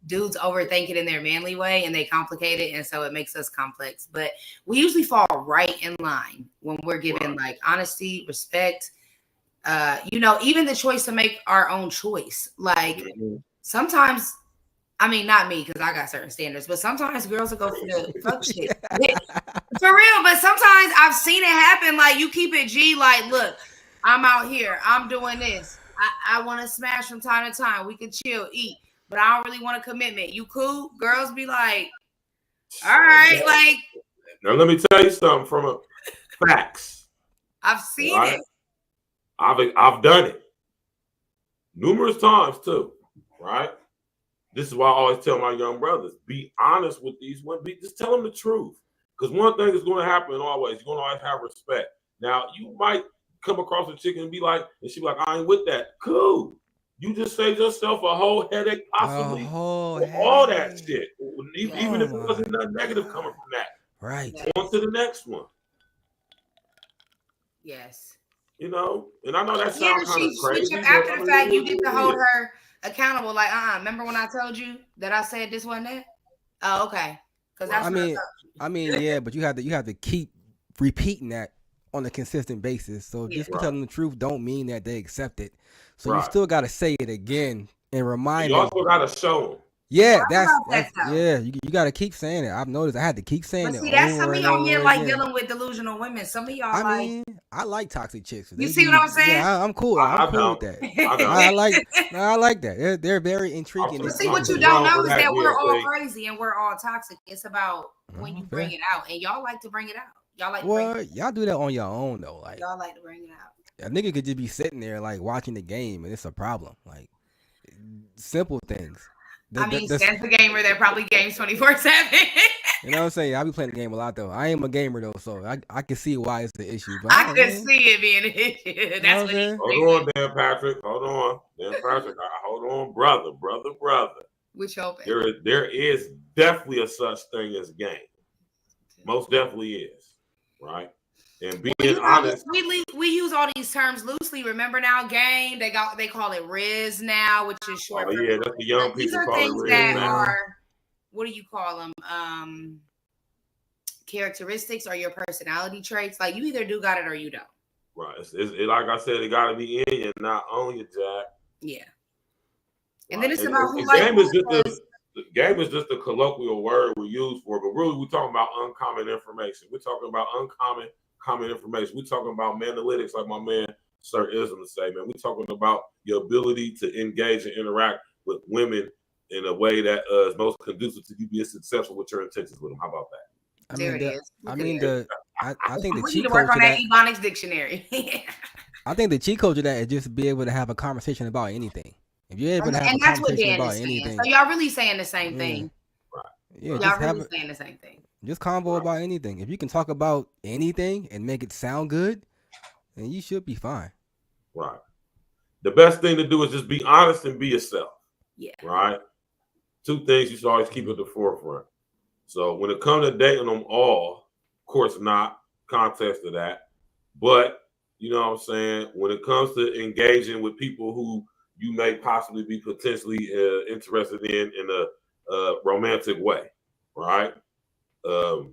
dudes overthink it in their manly way, and they complicate it, and so it makes us complex. But we usually fall right in line when we're given like honesty, respect, you know, even the choice to make our own choice. Like sometimes, I mean, not me, because I got certain standards, but sometimes girls will go for the fuck shit. For real, but sometimes I've seen it happen. Like, you keep it G, like, look, I'm out here, I'm doing this. I want to smash from time to time. We can chill, eat, but I don't really want a commitment. You cool? Girls be like, all right, like. Now let me tell you something from a facts. I've seen it. I've done it numerous times too, right? This is why I always tell my young brothers, be honest with these women. Just tell them the truth. Because one thing is going to happen always. You're going to always have respect. Now, you might come across a chick and be like, and she be like, I ain't with that. Cool. You just saved yourself a whole headache, possibly. All that shit. Even if it wasn't nothing negative coming from that. Right. On to the next one. Yes. You know, and I know that sounds kind of crazy. After the fact, you get to hold her accountable. Like, remember when I told you that I said this wasn't it? Oh, okay. Because that's I mean, yeah, but you have to keep repeating that on a consistent basis. So just telling the truth don't mean that they accept it. So you still got to say it again and remind them. You also got to show them. Yeah, that's you got to keep saying it. I've noticed I had to keep saying it. See, that's some of y'all men like dealing with delusional women. Some of y'all I like toxic chicks. You see what I'm saying? Yeah, I'm cool. I'm cool with that. I like that. They're very intriguing. But see, what you don't know is that we're all crazy and we're all toxic. It's about when you bring it out, and y'all like to bring it out. Y'all like. Y'all do that on your own though. Like y'all like to bring it out. A nigga could just be sitting there like watching the game, and it's a problem. Like simple things. Stan's a gamer that probably games 24/7. You know what I'm saying? I be playing the game a lot though. I am a gamer though, so I can see why it's the issue. But I can see it being an issue. That's what he's Hold on, Dan Patrick. Hold on. Dan Patrick. Hold on, brother. Which hoping. There is definitely a such thing as game. Most definitely is. Right? And being honest. We use all these terms loosely. Remember now, game, they call it Riz now, which is short. Oh yeah, that's the young people. These are things that are, what do you call them? Characteristics or your personality traits. Like, you either do got it or you don't. Right. It's like I said, it got to be in you, not on you, Jack. Yeah. And then it's about who likes the game is just a colloquial word we use for it, but really we're talking about uncommon information. We're talking about common information. We're talking about manalytics, like my man Sir Ism would say, man. We're talking about your ability to engage and interact with women in a way that is most conducive to you being successful with your intentions with them. How about that? I think the we cheat need to code work on to that that. Ebonics dictionary. I think the cheat code to that is just to be able to have a conversation about anything. If you're able to have a conversation about anything, so y'all really saying the same thing. Right. Yeah, y'all really saying the same thing. Just convo about anything. If you can talk about anything and make it sound good, then you should be fine. Right. The best thing to do is just be honest and be yourself. Yeah. Right. Two things you should always keep at the forefront. So when it comes to dating them all, of course not, context of that. But you know what I'm saying? When it comes to engaging with people who you may possibly be potentially interested in a romantic way, right? I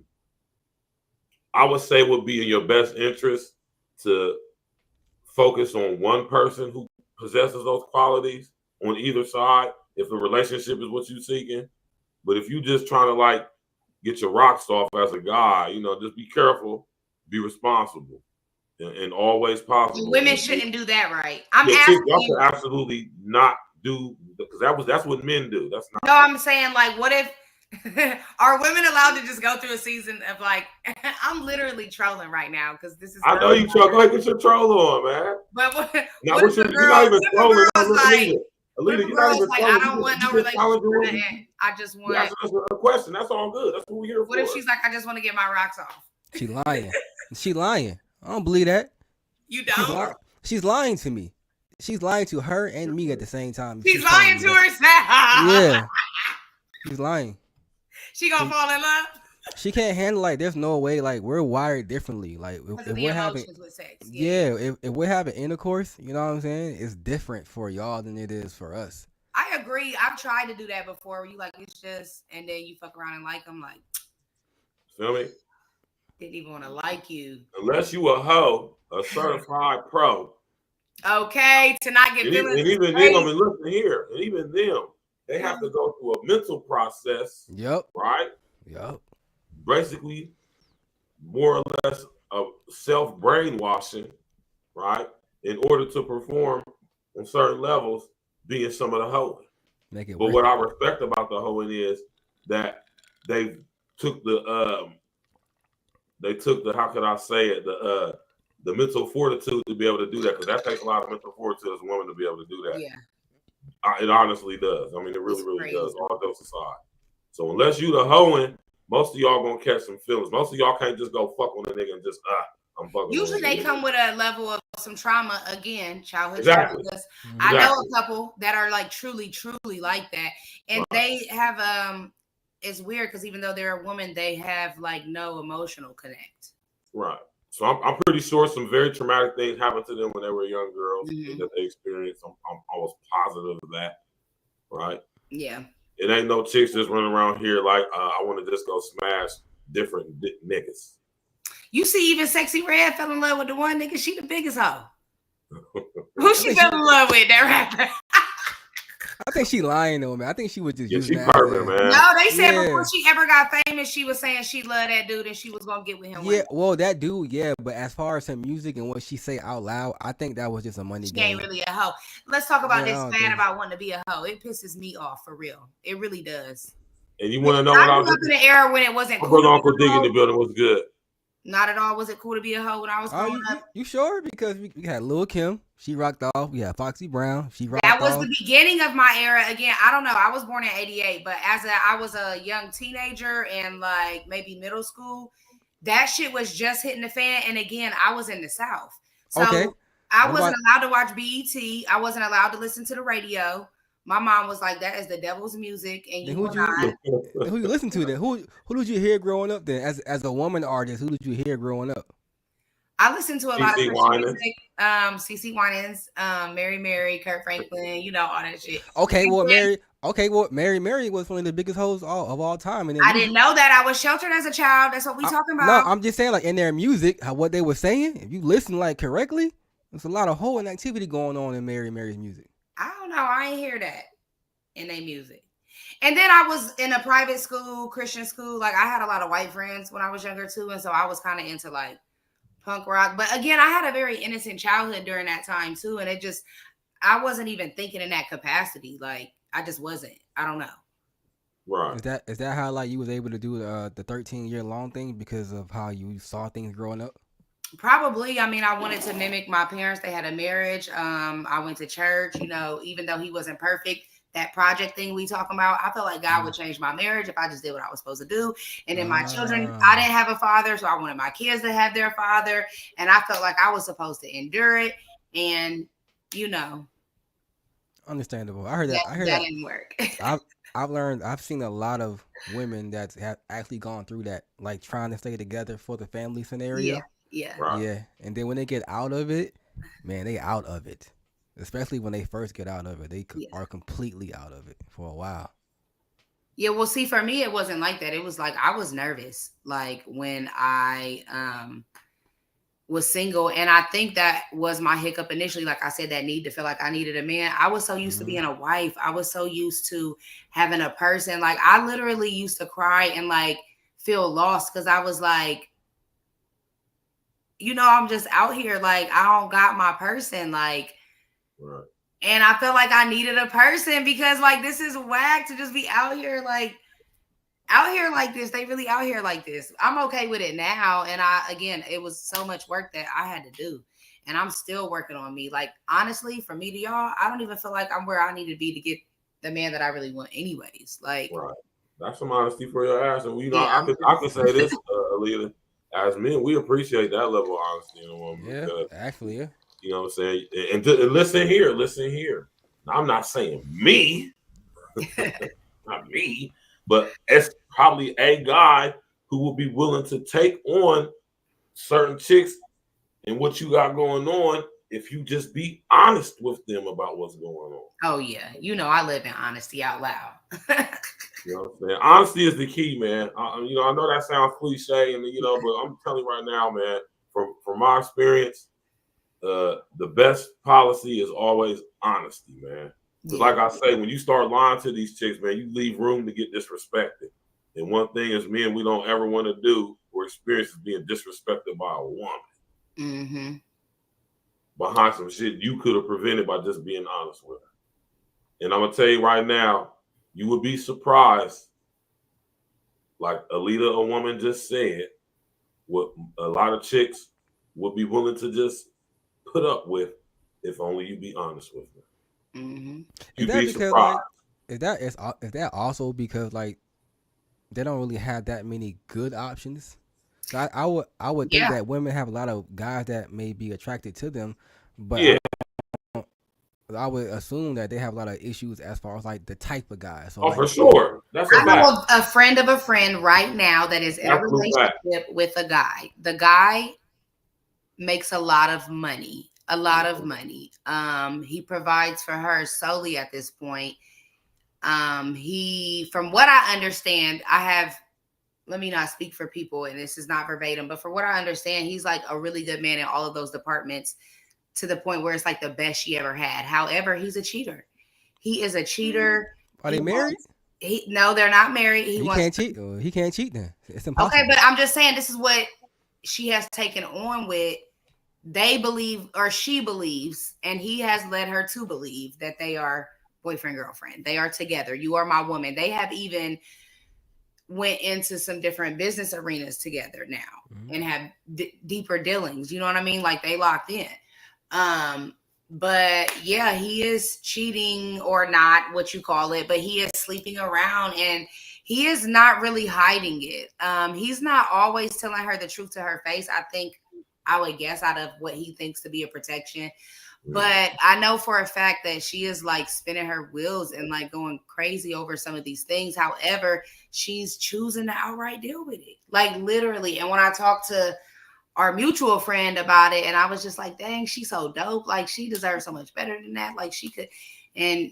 would say it would be in your best interest to focus on one person who possesses those qualities on either side, if the relationship is what you're seeking. But if you just trying to like get your rocks off as a guy, you know, just be careful, be responsible. in all ways possible. Women shouldn't do that, right? I'm chicks, asking y'all you. should absolutely not do, because that's what men do. That's not. No, I'm saying, like, what if are women allowed to just go through a season of like? I'm literally trolling right now because this is. I know you troll. Go ahead, get your troll on, man. But what if the girl? You're not even trolling. Alita, you're not even like, I don't want no relationship. I just want. That's a question. That's all good. That's what we're here for. What if she's like, I just want to get my rocks off? She lying. She lying. I don't believe that. You don't? She's lying to me. She's lying to her and me at the same time. She's lying to herself. Yeah. She's lying. She gonna fall in love? She can't handle, like, there's no way, like, we're wired differently. Like, if we're having, if we're having intercourse, you know what I'm saying? It's different for y'all than it is for us. I agree. I've tried to do that before. Where you like, it's just, and then you fuck around and like them, like, feel me? Didn't even want to like you. Unless you a hoe, a certified pro. Okay, to not get feelings. And even them, and listen here, and even them, they have to go through a mental process. Yep. Right? Yep. Basically, more or less of self-brainwashing, right? In order to perform on certain levels, being some of the hoeing. But what I respect about the hoeing is that they took the how could I say it, the mental fortitude to be able to do that, because that takes a lot of mental fortitude as a woman to be able to do that. Yeah. It honestly does. I mean, it really does. All jokes aside. So unless you the hoeing, most of y'all gonna catch some feelings. Most of y'all can't just go fuck on a nigga and just I'm fucking. Usually they come with a level of some trauma, again, childhood. Exactly. I know a couple that are like truly like that, and they have it's weird because even though they're a woman, they have like no emotional connect. Right. So I'm pretty sure some very traumatic things happened to them when they were young girls that they experienced. I'm almost positive of that. Right. Yeah. It ain't no chicks just running around here like I want to just go smash different niggas. You see, even Sexy Red fell in love with the one nigga. She the biggest hoe. Who she fell in love with? That rapper. I think she lying though, man. I think she was just using that. Man. No, they said before she ever got famous, she was saying she loved that dude and she was gonna get with him. Yeah, well, that dude, yeah. But as far as her music and what she say out loud, I think that was just a money game. She ain't really a hoe. Let's talk about this fan about wanting to be a hoe. It pisses me off for real. It really does. And you want to know what I was in the era when it wasn't cool. Brother Uncle Dig in the building was good. Not at all. Was it cool to be a hoe when I was growing up? You sure? Because we had Lil' Kim. She rocked off. We had Foxy Brown. She rocked off. That was the beginning of my era. Again, I don't know. I was born in '88, but I was a young teenager and like maybe middle school, that shit was just hitting the fan. And again, I was in the South. So I wasn't allowed to watch BET. I wasn't allowed to listen to the radio. My mom was like, "That is the devil's music." And who you listen to then? Who did you hear growing up then? As a woman artist, who did you hear growing up? I listened to a lot of Christian music. CeCe Winans, Mary, Kurt Franklin, you know, all that shit. Okay, well, Mary was one of the biggest hoes of all time. And I didn't know that. I was sheltered as a child. That's what we talking about. No, I'm just saying, like in their music, what they were saying. If you listen like correctly, there's a lot of hoeing activity going on in Mary's music. I don't know. I ain't hear that in their music. And then I was in a private school, Christian school. Like I had a lot of white friends when I was younger too. And so I was kind of into like punk rock. But again, I had a very innocent childhood during that time too. And I wasn't even thinking in that capacity. Like I just wasn't. I don't know. Right. Is that how like you was able to do the 13-year long thing because of how you saw things growing up? Probably. I mean, I wanted to mimic my parents. They had a marriage. I went to church, you know, even though he wasn't perfect. That project thing we talking about, I felt like God would change my marriage if I just did what I was supposed to do. And then my children, I didn't have a father, so I wanted my kids to have their father. And I felt like I was supposed to endure it. And, you know. Understandable. I heard that. That didn't work. I've seen a lot of women that have actually gone through that, like trying to stay together for the family scenario. Yeah. Right. Yeah. And then when they get out of it, man, they out of it. Especially when they first get out of it. They are completely out of it for a while. Yeah, well, see, for me, it wasn't like that. It was like I was nervous, like when I was single. And I think that was my hiccup initially. Like I said, that need to feel like I needed a man. I was so used to being a wife. I was so used to having a person. Like I literally used to cry and like feel lost because I was like, I'm just out here like I don't got my person, like, Right. and I felt like I needed a person because like this is whack to just be out here like this. They really out here like this. I'm okay with it now, and it was so much work that I had to do, and I'm still working on me. Like honestly, from me to y'all, I don't even feel like I'm where I need to be to get the man that I really want, anyways. Like, right. That's some honesty for your ass, and Yeah. I could say this, Alita. As men, we appreciate that level of honesty in a woman. Yeah, Because, actually, yeah. you know what I'm saying? And listen here. Now, I'm not saying me, not me, but it's probably a guy who will be willing to take on certain chicks and what you got going on if you just be honest with them about what's going on. Oh yeah, I live in honesty out loud. You know what I'm saying? Honesty is the key, man. I know that sounds cliche, and but I'm telling you right now, man, from my experience, the best policy is always honesty, man. Because like I say, when you start lying to these chicks, man, you leave room to get disrespected. And one thing is men we don't ever want to do or experience is being disrespected by a woman. Mm-hmm. Behind some shit you could have prevented by just being honest with her. And I'm gonna tell you right now, you would be surprised, like Alita, a woman just said, what a lot of chicks would be willing to just put up with if only you be honest with them. Mm-hmm. You'd be surprised. Is that also because like they don't really have that many good options? So I would think that women have a lot of guys that may be attracted to them, but yeah. I would assume that they have a lot of issues as far as like the type of guy. So for sure. That's I know a friend of a friend right now that is in a relationship with a guy. The guy makes a lot of money. He provides for her solely at this point. From what I understand, let me not speak for people, and this is not verbatim, but from what I understand, he's like a really good man in all of those departments, to the point where it's like the best she ever had. However, he's a cheater. He is a cheater. Are they married? No, they're not married. He can't cheat. He can't cheat then. It's impossible. Okay, but I'm just saying this is what she has taken on with. They believe, or she believes, and he has led her to believe that they are boyfriend, girlfriend. They are together. You are my woman. They have even went into some different business arenas together now and have deeper dealings. You know what I mean? Like they locked in. But yeah, he is cheating, or not what you call it, but he is sleeping around, and he is not really hiding it. He's not always telling her the truth to her face. I would guess out of what he thinks to be a protection. But I know for a fact that she is like spinning her wheels and like going crazy over some of these things. However, she's choosing to outright deal with it, like literally. And when I talked to our mutual friend about it, and I was just like, dang, she's so dope. Like she deserves so much better than that. Like she could, and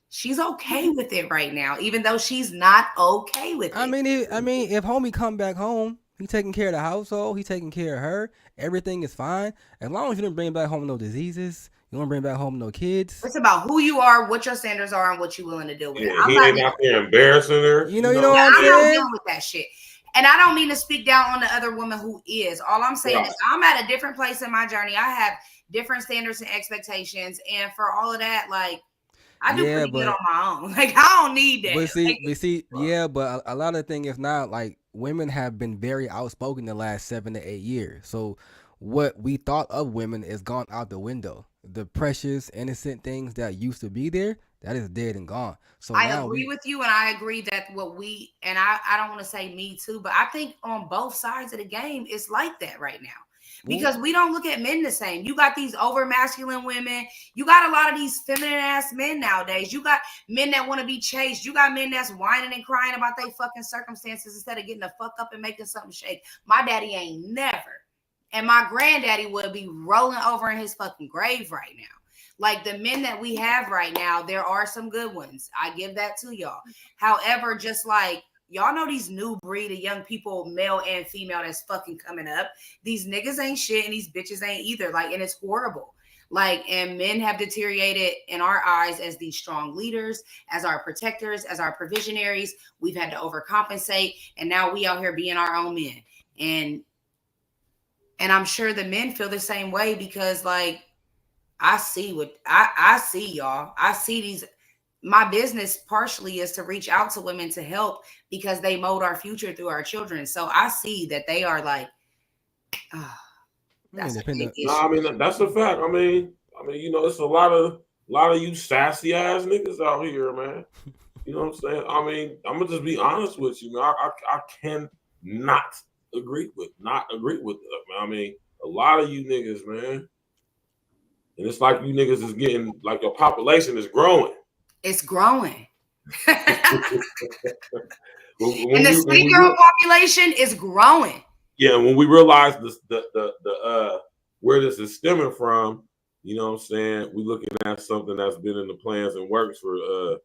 she's okay with it right now, even though she's not okay with it. I mean, if homie come back home, he taking care of the household, he taking care of her, everything is fine. As long as you didn't bring back home no diseases, you don't bring back home no kids. It's about who you are, what your standards are, and what you're willing to deal with. Yeah, he ain't out there embarrassing her. You know what I'm saying? I'm not dealing with that shit. And I don't mean to speak down on the other woman who is. All I'm saying is I'm at a different place in my journey. I have different standards and expectations. And for all of that, like, I do pretty good on my own. Like, I don't need that. But a lot of the thing is now, like, women have been very outspoken the last 7 to 8 years. So what we thought of women is gone out the window. The precious, innocent things that used to be there, that is dead and gone. So I agree with you, and I agree that I don't want to say me too, but I think on both sides of the game, it's like that right now. Because we don't look at men the same. You got these over masculine women. You got a lot of these feminine ass men nowadays. You got men that want to be chased. You got men that's whining and crying about their fucking circumstances instead of getting the fuck up and making something shake. My daddy ain't never. And my granddaddy would be rolling over in his fucking grave right now. Like the men that we have right now, there are some good ones. I give that to y'all. However, just like y'all know these new breed of young people, male and female, that's fucking coming up. These niggas ain't shit and these bitches ain't either. Like, and it's horrible. Like, and men have deteriorated in our eyes as these strong leaders, as our protectors, as our provisionaries. We've had to overcompensate. And now we out here being our own men. And And I'm sure the men feel the same way because like I see what I see, y'all. I see these. My business partially is to reach out to women to help because they mold our future through our children. So I see that they are like, oh, that's a big issue. No, I mean that's a fact. I mean, you know, it's a lot of you sassy ass niggas out here, man. You know what I'm saying? I mean, I'm gonna just be honest with you, man. I can not agree with that, man. I mean, a lot of you niggas, man. And it's like you niggas is getting like your population is growing. It's growing. And the city girl population is growing. Yeah, when we realize the where this is stemming from, you know what I'm saying? We're looking at something that's been in the plans and works for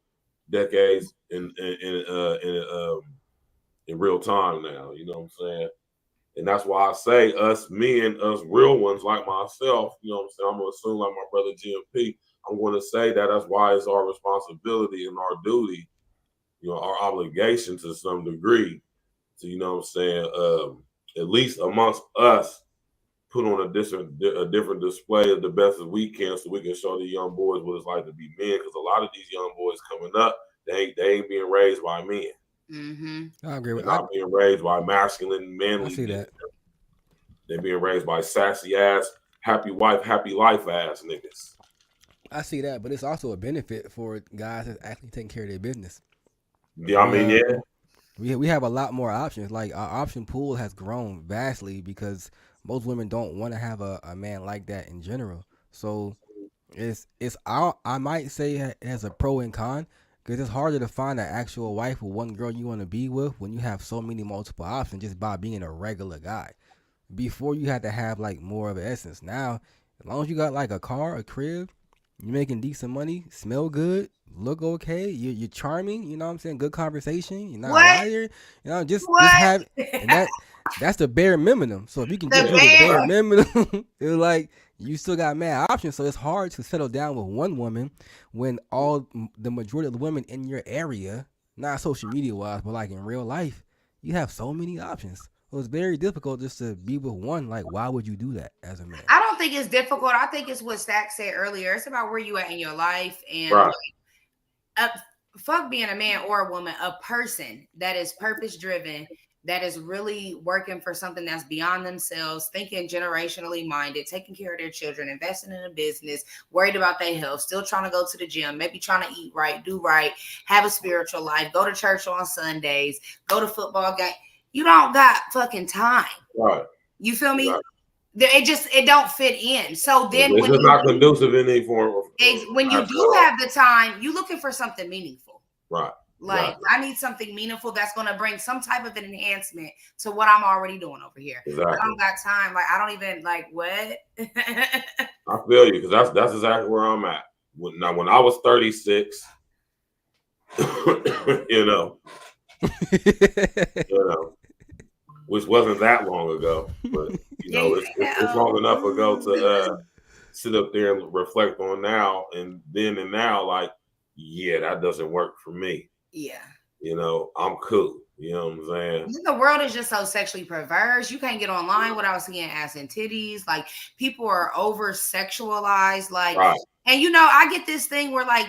decades in real time now. You know what I'm saying? And that's why I say us men, us real ones like myself, you know what I'm saying? I'm going to assume like my brother GMP, I'm going to say that's why it's our responsibility and our duty, you know, our obligation to some degree to, you know what I'm saying, at least amongst us, put on a different display of the best as we can so we can show the young boys what it's like to be men. Because a lot of these young boys coming up, they ain't being raised by men. Mm-hmm. I agree with that. They're not being raised by masculine, manly. I see that. They're being raised by sassy ass, happy wife, happy life ass niggas. I see that, but it's also a benefit for guys that's actually taking care of their business. Yeah, I mean, yeah. We have a lot more options. Like our option pool has grown vastly because most women don't want to have a man like that in general. So I might say it has a pro and con because it's harder to find an actual wife or one girl you want to be with when you have so many multiple options just by being a regular guy. Before you had to have like more of an essence. Now, as long as you got like a car, a crib, you're making decent money, smell good, look okay, you're charming, you know what I'm saying? Good conversation, you're not a liar, you know, just have, and that's the bare minimum. So if you can get the bare minimum, it's like you still got mad options. So it's hard to settle down with one woman when the majority of the women in your area, not social media wise, but like in real life, you have so many options. So it's very difficult just to be with one. Like, why would you do that as a man? I don't think it's difficult. I think it's what Stack said earlier. It's about where you at in your life and fuck being a man or a woman, a person that is purpose driven, that is really working for something that's beyond themselves, thinking generationally minded, taking care of their children, investing in a business, worried about their health, still trying to go to the gym, maybe trying to eat right, do right, have a spiritual life, go to church on Sundays, go to football game. You don't got fucking time. Right. You feel me? Right. It don't fit in. So then it's just not conducive in any form. When you do have the time, you're looking for something meaningful. Right. Like I need something meaningful that's going to bring some type of an enhancement to what I'm already doing over here. Exactly. I don't got time. Like I don't even like what. I feel you because that's exactly where I'm at. When I was 36, you know, which wasn't that long ago, but you know, it's long enough ago to sit up there and reflect on now and then and now. Like, yeah, that doesn't work for me. Yeah, you know, I'm cool. You know what I'm saying? The world is just so sexually perverse. You can't get online without seeing ass and titties. Like people are over sexualized. Like, and you know, I get this thing where like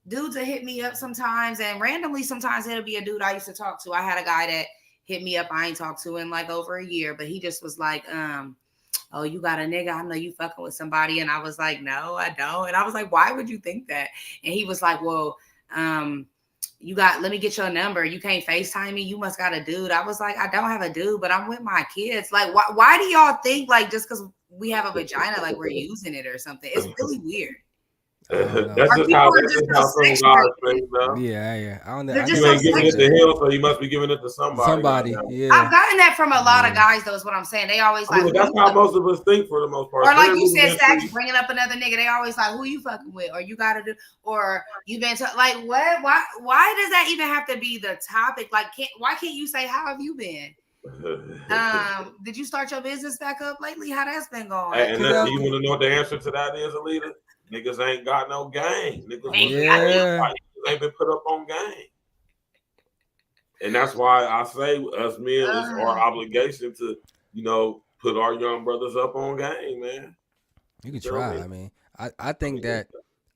dudes will hit me up sometimes, and randomly sometimes it'll be a dude I used to talk to. I had a guy that hit me up I ain't talked to in like over a year, but he just was like, oh, you got a nigga? I know you fucking with somebody. And I was like, no, I don't. And I was like, why would you think that? And he was like, well, let me get your number. You can't FaceTime me. You must got a dude. I was like, I don't have a dude, but I'm with my kids. Like, why do y'all think like just because we have a vagina, like we're using it or something? It's really weird. That's just how some guys think, though. Yeah. I don't know. You ain't giving it to him, so you must be giving it to somebody. Yeah. I've gotten that from a lot of guys, though, is what I'm saying. They always like. That's how most of us think for the most part. Or like you said, Stacks bringing up another nigga. They always like, who you fucking with? Or you gotta do, or you been like, what? Why does that even have to be the topic? Like, why can't you say, how have you been? Did you start your business back up lately? How that's been going? Hey, and then, you want to know what the answer to that is, ELITA? Niggas ain't got no game. Niggas ain't been put up on game. And that's why I say us men, it's our obligation to, you know, put our young brothers up on game, man. You can Feel try. me? I mean, I think that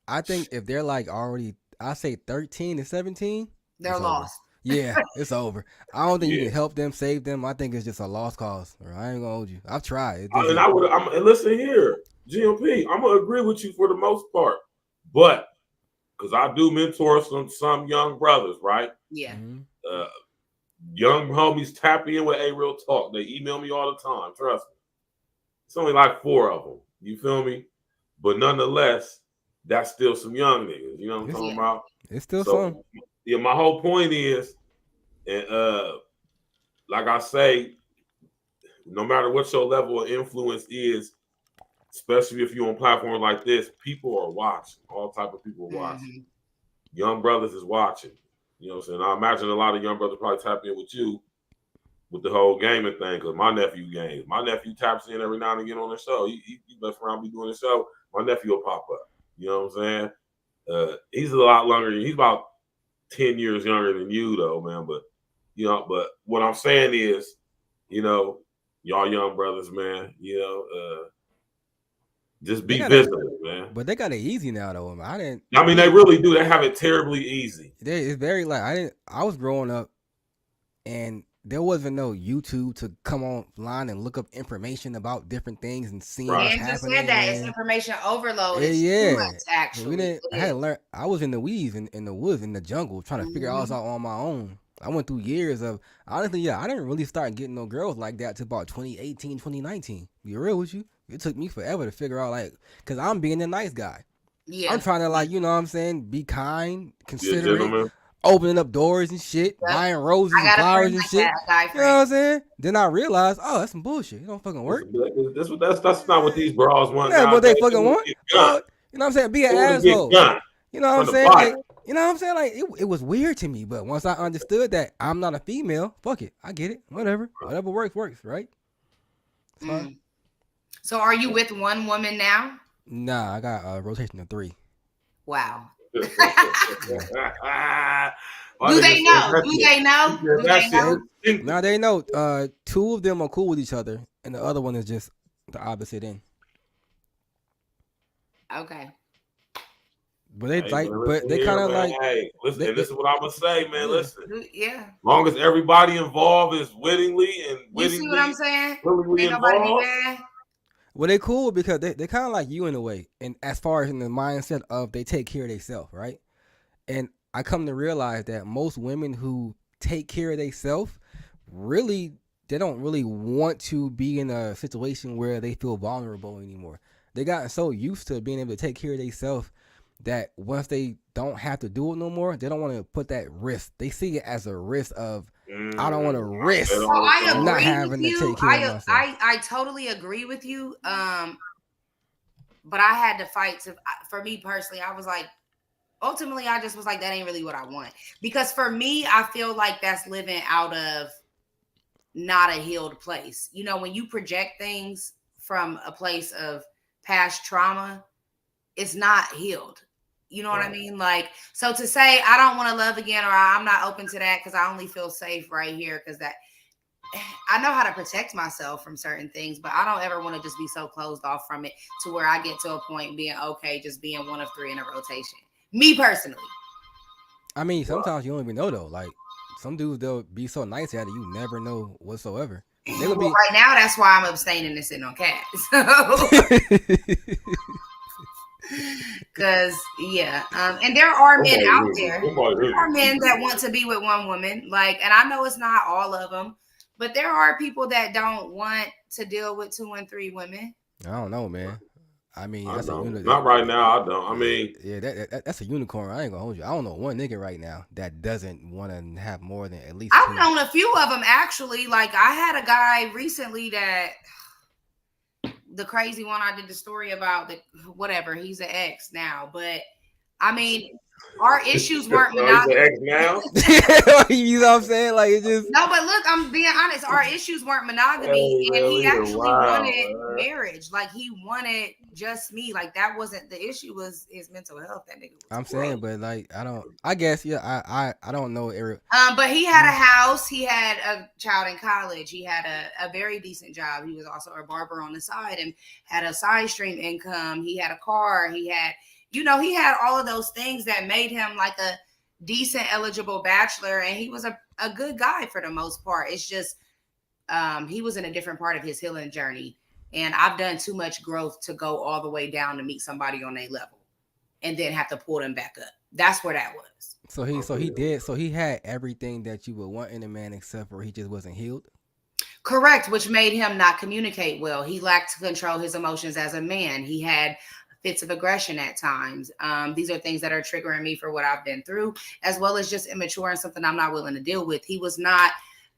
if they're like already, I say 13 to 17, They're it's lost. over. Yeah, it's over. I don't think you Yeah. can help them, save them. I think it's just a lost cause. I ain't gonna hold you. I've tried. And I would. And listen here, GMP. I'm gonna agree with you for the most part, but because I do mentor some young brothers, right? Yeah. Young homies tap in with real talk. They email me all the time. Trust me. It's only like 4 of them. You feel me? But nonetheless, that's still some young niggas. You know what I'm talking about? It's still some. Yeah, my whole point is, and like I say, no matter what your level of influence is, especially if you're on platforms like this, people are watching. All type of people are watching. Young brothers is watching. You know what I'm saying? I imagine a lot of young brothers probably tap in with you with the whole gaming thing, because my nephew games. My nephew taps in every now and again on the show. He mess around, be doing the show. My nephew will pop up. You know what I'm saying? He's a lot younger. He's about 10 years younger than you, though, man. But but what I'm saying is, y'all young brothers, man. Just be vigilant, man. But they got it easy now, though. I mean, they really do. They have it terribly easy. It's very like I was growing up, and there wasn't no YouTube to come online and look up information about different things and seeing what's happening. Just said that it's information overload. It's too much, actually. I had to learn. I was in the weeds, in the woods, in the jungle, trying to figure all this out on my own. I went through years of, honestly, I didn't really start getting no girls like that till about 2018, 2019. Be real with you. It took me forever to figure out, because I'm being a nice guy. Yeah. I'm trying to, you know what I'm saying, be kind, considerate, opening up doors and shit, buying roses and flowers and shit. You know what I'm saying? Then I realized, that's some bullshit. It don't fucking work. That's not what these bras want. That's what they fucking want. You know what I'm saying? Be an asshole. You know what I'm saying? You know what I'm saying? Like, it was weird to me, but once I understood that I'm not a female, fuck it. I get it. Whatever works, right? It's fine. So are you with one woman now? Nah, I got a rotation of 3. Wow. Do they know? Do they know? Nah, they know. 2 of them are cool with each other, and the other one is just the opposite end. Okay. But they but they kind of like. Hey, listen. This is what I'm gonna say, man. Listen. Yeah. Long as everybody involved is wittingly and wittingly. You see what I'm saying? Willingly involved. Well, they cool because they kind of like you in a way, and as far as in the mindset of they take care of themselves, right? And I come to realize that most women who take care of themselves really, they don't really want to be in a situation where they feel vulnerable anymore. They gotten so used to being able to take care of themselves that once they don't have to do it no more, they don't want to put that risk. They see it as a risk of, I don't want to risk not having to take care of myself. I totally agree with you. But I had to fight for me personally, I was like, ultimately, I just was like, that ain't really what I want. Because for me, I feel like that's living out of not a healed place. When you project things from a place of past trauma, it's not healed. You know what I mean? Like, so to say I don't want to love again, or I'm not open to that because I only feel safe right here, because that I know how to protect myself from certain things, but I don't ever want to just be so closed off from it to where I get to a point being okay, just being one of 3 in a rotation. Me personally. I mean, sometimes you don't even know though. Like some dudes, they'll be so nice at it, you never know whatsoever. Right now, that's why I'm abstaining and sitting on cat. So. Because and there are men out there. There are men that want to be with one woman, and I know it's not all of them, but there are people that don't want to deal with 2 and 3 women. I don't know, man. I mean, that's a unicorn. Not right now. I don't. I mean, that's a unicorn. I ain't gonna hold you. I don't know one nigga right now that doesn't want to have more than at least. I've known a few of them actually. Like I had a guy recently that. The crazy one I did the story about, that whatever, he's an ex now, but I mean, our issues weren't Oh, he's an monogamous. ex now? You know what I'm saying? Like it just No, but look, I'm being honest. Our issues weren't monogamy, Hey, and man, he we are actually wild, wanted man. marriage. Like he wanted just me. Like that wasn't the issue. Was his mental health? That nigga was I'm great. saying, but like I guess I don't know But he had a house. He had a child in college. He had a very decent job. He was also a barber on the side and had a side stream income. He had a car. He had, he had all of those things that made him like a decent eligible bachelor. And he was a good guy for the most part. It's just he was in a different part of his healing journey. And I've done too much growth to go all the way down to meet somebody on their level and then have to pull them back up. That's where that was. So he had everything that you would want in a man except for he just wasn't healed. Correct, which made him not communicate well. He lacked to control his emotions as a man. He had fits of aggression at times. These are things that are triggering me for what I've been through, as well as just immature and something I'm not willing to deal with. He was not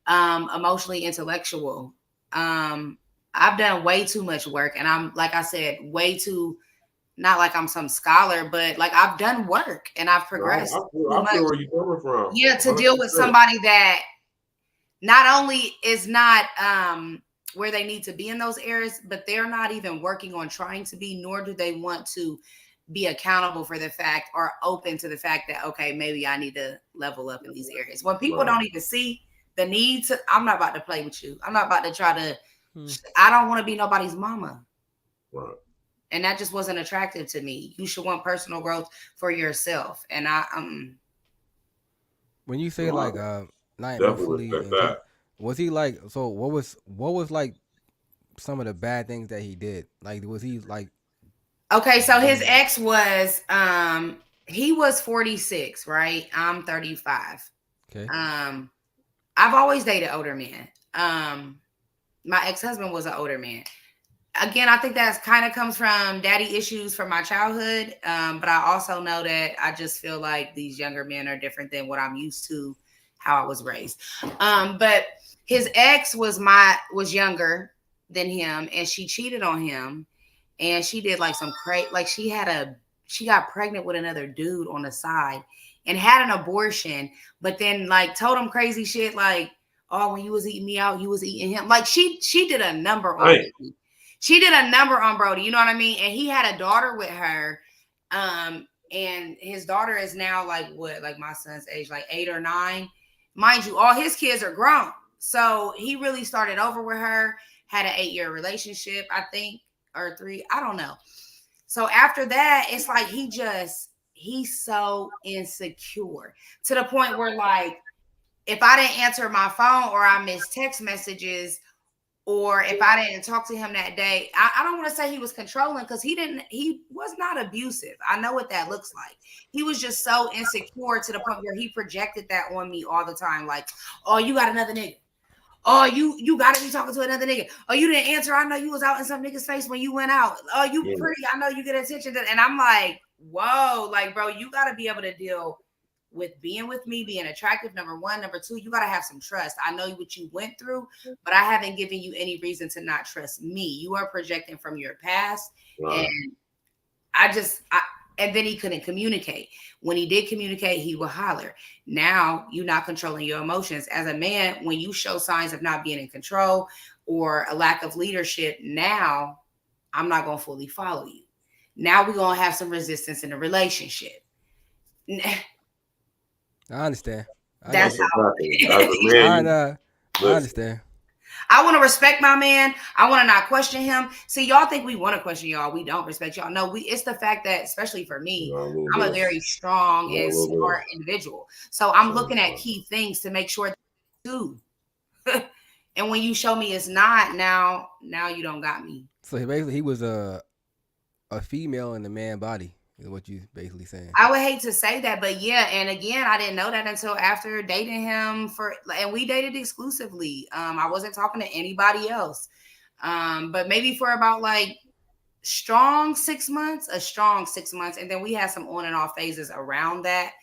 emotionally intellectual. I've done way too much work, and I'm, like I said, way too, not like I'm some scholar, but like I've done work and I've progressed. I feel where you're coming from. Yeah, to 100%. deal with somebody that not only is not where they need to be in those areas, but they're not even working on trying to be, nor do they want to be accountable for the fact or open to the fact that, okay, maybe I need to level up in these areas. When people don't even see the need to, I'm not about to play with you. I'm not about to try to, I don't want to be nobody's mama. Right. And that just wasn't attractive to me. You should want personal growth for yourself. And when you say like not emotionally, was he like, so what was like some of the bad things that he did? Like was he like, okay, so his ex was he was 46, right? I'm 35. Okay. I've always dated older men. My ex-husband was an older man. Again, I think that kind of comes from daddy issues from my childhood. But I also know that I just feel like these younger men are different than what I'm used to, how I was raised. But his ex was younger than him, and she cheated on him, and she did like some crazy, like she got pregnant with another dude on the side and had an abortion, but then like told him crazy shit like, oh, when you was eating me out, you was eating him. Like she did a number on me. She did a number on Brody, you know what I mean? And he had a daughter with her. And his daughter is now like my son's age, like 8 or 9. Mind you, all his kids are grown. So he really started over with her, had an 8-year relationship, I think, or 3. I don't know. So after that, it's like he's so insecure to the point where like, if I didn't answer my phone or I missed text messages, or if I didn't talk to him that day, I don't want to say he was controlling, because he was not abusive. I know what that looks like. He was just so insecure to the point where he projected that on me all the time. Like, oh, you got another nigga. Oh, you got to be talking to another nigga. Oh, you didn't answer. I know you was out in some nigga's face when you went out. Oh, you pretty. I know you get attention. And I'm like, whoa, like, bro, you got to be able to deal with being with me, being attractive, number one. Number two, you got to have some trust. I know what you went through, but I haven't given you any reason to not trust me. You are projecting from your past. Wow. And and then he couldn't communicate. When he did communicate, he would holler. Now you're not controlling your emotions. As a man, when you show signs of not being in control or a lack of leadership, now I'm not going to fully follow you. Now we're going to have some resistance in the relationship. I understand. That's how I understand. I want to respect my man. I want to not question him. See, y'all think we want to question y'all. We don't respect y'all. No, it's the fact that, especially for me, I'm a very strong and smart individual. So I'm looking at key things to make sure that too. And when you show me it's not, now you don't got me. So he was a female in the man body. Is what you basically saying. I would hate to say that, but yeah. And again, I didn't know that until after dating him and we dated exclusively. I wasn't talking to anybody else. But maybe for about like a strong 6 months. And then we had some on and off phases around that.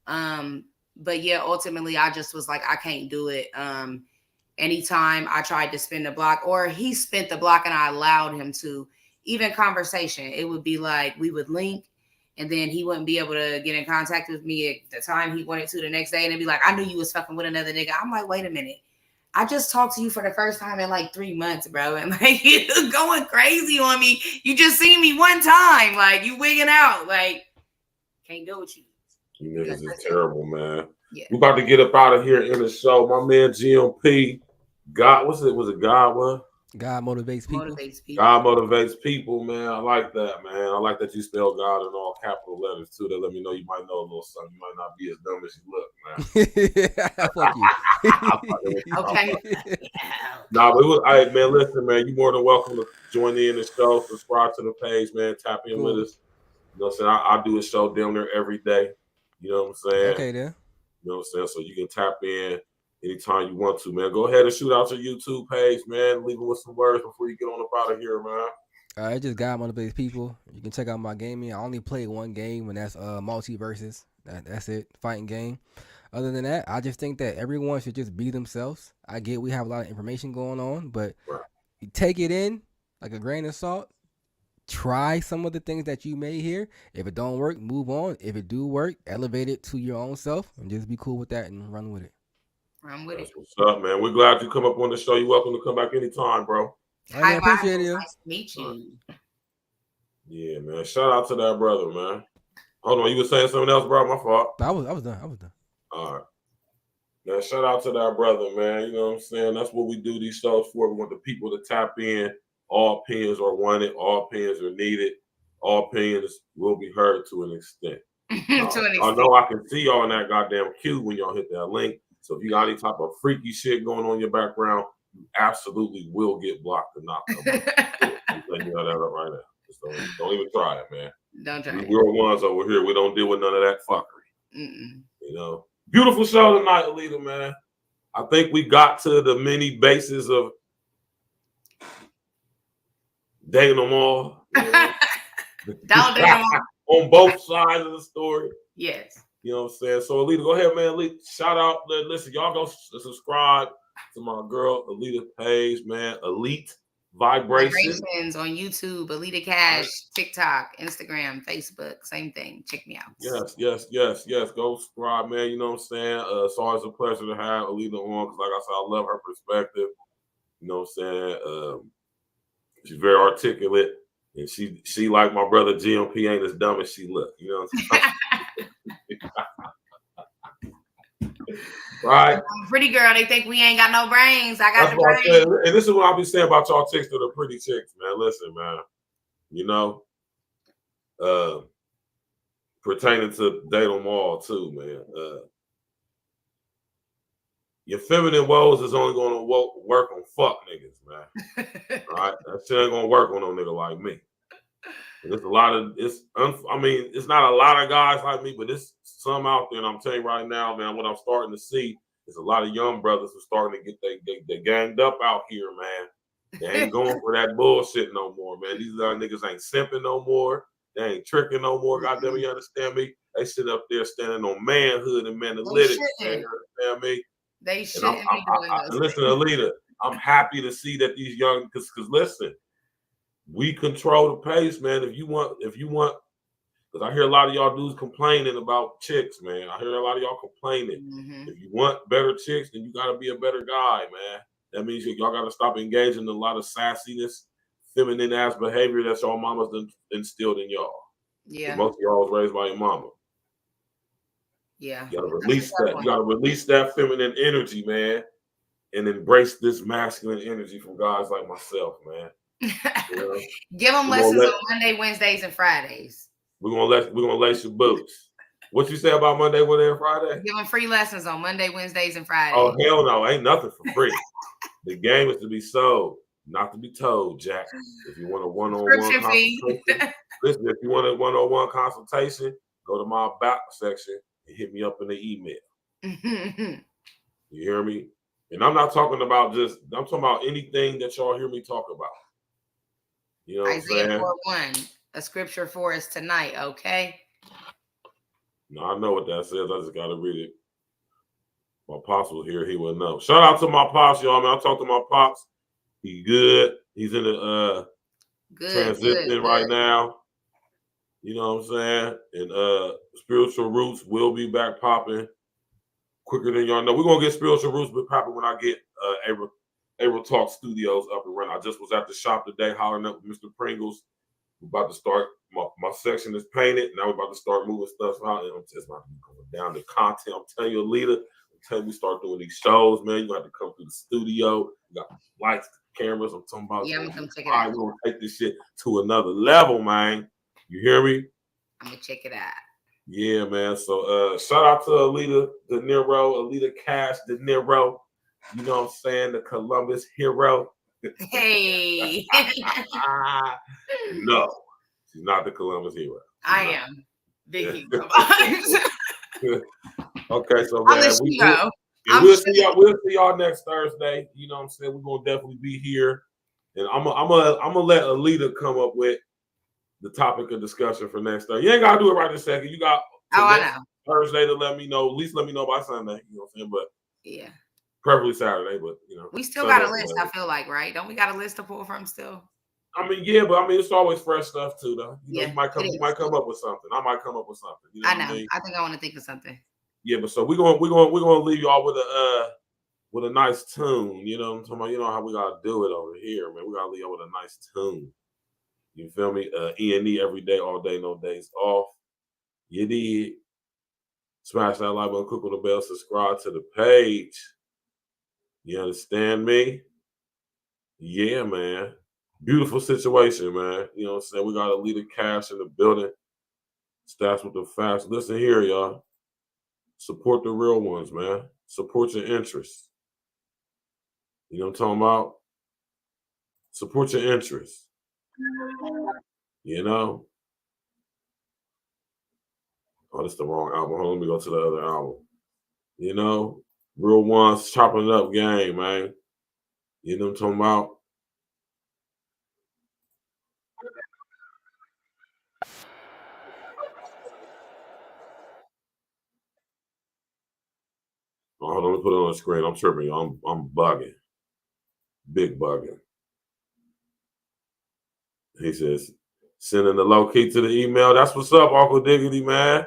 But yeah, ultimately I just was like, I can't do it. Anytime I tried to spin the block, or he spent the block and I allowed him to, even conversation, it would be like, we would link. and then he wouldn't be able to get in contact with me at the time he wanted to the next day, and it'd be like, I knew you was fucking with another nigga. I'm like, wait a minute. I just talked to you for the first time in like 3 months, bro. And like, you're going crazy on me. You just seen me one time. Like, you wigging out. Like, can't deal with you. You niggas is terrible, man. Yeah. We about to get up out of here in the show. My man GMP, God, was it God one? God motivates people. God motivates people, man. I like that, man. I like that you spell God in all capital letters too. That let me know you might know a little something. You might not be as dumb as you look, man. Fuck you. Okay. Nah, but it was, hey, man, listen, man, you're more than welcome to join in the show. Subscribe to the page, man. Tap in with us. You know what I'm saying? I do a show down there every day. You know what I'm saying? Okay, then. You know what I'm saying? So you can tap in anytime you want to, man. Go ahead and shoot out your YouTube page, man. Leave it with some words before you get on up out of here, man. I just God motivates people. You can check out my gaming. I only play one game, and that's multiverses. That's it, fighting game. Other than that, I just think that everyone should just be themselves. I get we have a lot of information going on, but you take it in like a grain of salt. Try some of the things that you may hear. If it don't work, move on. If it do work, elevate it to your own self and just be cool with that and run with it. Run with it. What's up, man? We're glad you come up on the show. You're welcome to come back anytime, bro. I appreciate it. Nice to meet you. Yeah, man. Shout out to that brother, man. Hold on, you were saying something else, bro? My fault. I was done. All right. Now, shout out to that brother, man. You know what I'm saying? That's what we do these shows for. We want the people to tap in. All opinions are wanted. All opinions are needed. All opinions will be heard to an extent. I know I can see y'all in that goddamn queue when y'all hit that link. So if you got any type of freaky shit going on in your background, you absolutely will get blocked and knocked out. I'm letting you know that right now. Just don't even try it, man. Don't try it. We're the ones over here. We don't deal with none of that fuckery. You know, beautiful show tonight, ELITA, man. I think we got to the many bases of dating them all. You know? Don't date them all. On both sides of the story. Yes. You know what I'm saying? So, ELITA, go ahead, man. ELITA, shout out. Listen, y'all go subscribe to my girl, ELITA page, man. Elite Vibrations on YouTube, ELITA Cash, TikTok, Instagram, Facebook, same thing. Check me out. Yes. Go subscribe, man. You know what I'm saying? It's always a pleasure to have ELITA on because, like I said, I love her perspective. You know what I'm saying? She's very articulate, and she like my brother GMP ain't as dumb as she look. You know what I'm saying? Right? I'm a pretty girl. They think we ain't got no brains. I got the brains. And this is what I'll be saying about y'all chicks that are pretty chicks, man. Listen, man. You know, pertaining to date them all too, man. Your feminine woes is only going to work on fuck niggas, man. All right, that shit ain't gonna work on no nigga like me. And there's a lot of it's not a lot of guys like me, but there's some out there. And I'm telling you right now, man, what I'm starting to see is a lot of young brothers who starting to get they ganged up out here, man. They ain't going for that bullshit no more, man. These other niggas ain't simping no more. They ain't tricking no more. Goddamn, you understand me? They sit up there standing on manhood and manlytics. You understand me? They shouldn't be doing those. Listen, ELITA, I'm happy to see that these young, because listen, we control the pace, man. If you want, because I hear a lot of y'all dudes complaining about chicks, man. I hear a lot of y'all complaining. If you want better chicks, then you got to be a better guy, man. That means y'all got to stop engaging in a lot of sassiness, feminine ass behavior that y'all mamas instilled in y'all. Yeah. Most of y'all was raised by your mama. Yeah. You gotta release that. You gotta release that feminine energy, man, and embrace this masculine energy from guys like myself, man. You know? Give them lessons on Monday, Wednesdays, and Fridays. We're gonna lace your boots. What you say about Monday, Wednesday, and Friday? Give them free lessons on Monday, Wednesdays, and Fridays. Oh hell no, ain't nothing for free. The game is to be sold, not to be told, Jack. If you want a one-on-one consultation, listen. If you want a one-on-one consultation, go to my back section and hit me up in the email. You hear me? And I'm not talking about I'm talking about anything that y'all hear me talk about. You know what Isaiah I'm saying? 4:1, a scripture for us tonight, okay? No, I know what that says. I just got to read it. My pops was here. He would know. Shout out to my pops, y'all. Man, I talked to my pops. He good. He's in the transition right now. You know what I'm saying? And Spiritual Roots will be back popping quicker than y'all know. We're gonna get Spiritual Roots popping when I get Able Talk Studios up and running. I just was at the shop today hollering up with Mr. Pringles. We're about to start. My section is painted. Now we're about to start moving stuff out. And I'm just about to be going down the content. I'm telling you, ELITA, until we start doing these shows, man, you have to come through the studio. You got lights, cameras. I'm talking about. Yeah, I'm gonna come check it out. We're gonna take this shit to another level, man. You hear me? I'm gonna check it out. Yeah, man. So shout out to ELITA DINERO, ELITA Cash DINERO. You know what I'm saying? The Columbus hero. Hey. No, she's not the Columbus hero. I am. Biggie. Okay, so I'm man, the hero. we'll see y'all next Thursday. You know what I'm saying? We're gonna definitely be here. And I'm gonna let ELITA come up with the topic of discussion for next Thursday. You ain't gotta do it right this second. You got I know. Thursday to let me know. At least let me know by Sunday. You know what I'm saying? But yeah. Preferably Saturday, but you know. We still got a list, I feel like, right? Don't we got a list to pull from still? I mean, yeah, but I mean it's always fresh stuff too, though. You know, yeah, you might come up with something. I might come up with something. You know I know. What I mean? I think I want to think of something. Yeah, but so we're gonna leave y'all with a nice tune. You know what I'm talking about? You know how we gotta do it over here, man. We gotta leave y'all with a nice tune. You feel me? E&E every day, all day, no days off. You did. Smash that like button, click on the bell, subscribe to the page. You understand me? Yeah, man. Beautiful situation, man. You know what I'm saying? We got ELITA Cash in the building. Stats with the facts. Listen here, y'all. Support the real ones, man. Support your interests. You know what I'm talking about? Support your interests. You know? Oh, this is the wrong album. Hold on, let me go to the other album. You know? Real ones, chopping it up game, man. You know what I'm talking about? Oh, hold on, let me put it on the screen. I'm tripping, y'all. I'm bugging. Big bugging. He says, sending the low key to the email. That's what's up, Uncle Diggity, man.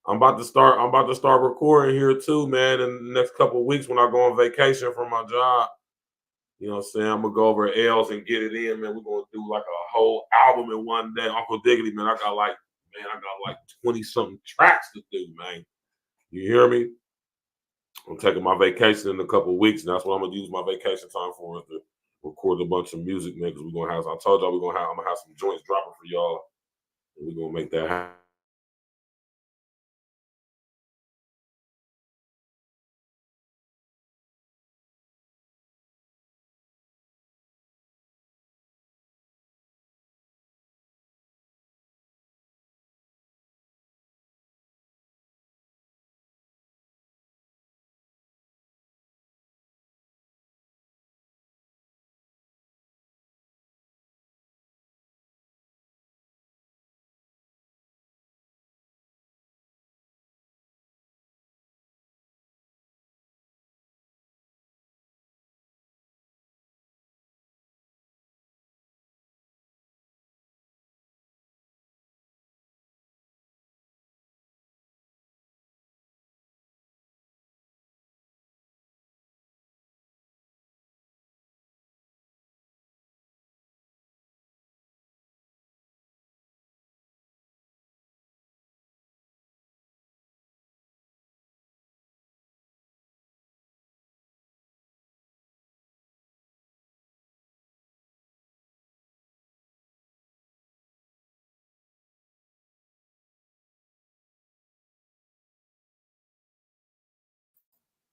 I'm about to start recording here too, man, in the next couple of weeks when I go on vacation from my job. You know what I'm saying? I'm gonna go over L's and get it in, man. We're gonna do like a whole album in one day. Uncle Diggity, man, I got like 20-something tracks to do, man. You hear me? I'm taking my vacation in a couple of weeks, and that's what I'm gonna use my vacation time for, is to record a bunch of music, man. Because we're gonna have, I told y'all I'm gonna have some joints dropping for y'all, and we're gonna make that happen.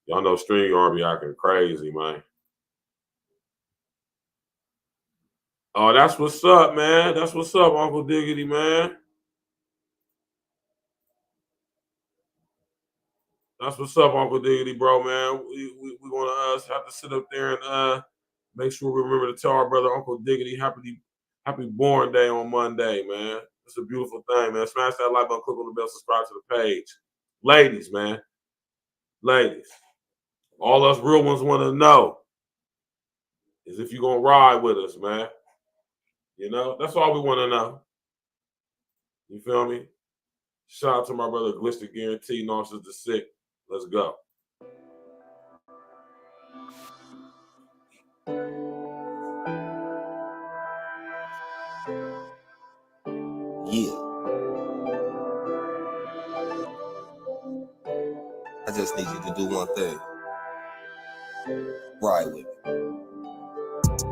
Y'all know StreamYard be acting crazy, man. Oh, that's what's up, man. That's what's up, Uncle Diggity, man. That's what's up, Uncle Diggity, bro, man. We want to have to sit up there and make sure we remember to tell our brother Uncle Diggity happy born day on Monday, man. It's a beautiful thing, man. Smash that like button, click on the bell, subscribe to the page. Ladies, man. Ladies. All us real ones want to know is if you're going to ride with us, man. You know, that's all we want to know. You feel me? Shout out to my brother Glitch Guarantee, Narcissist DISSECT. Let's go. Yeah. I just need you to do one thing. Ride with me.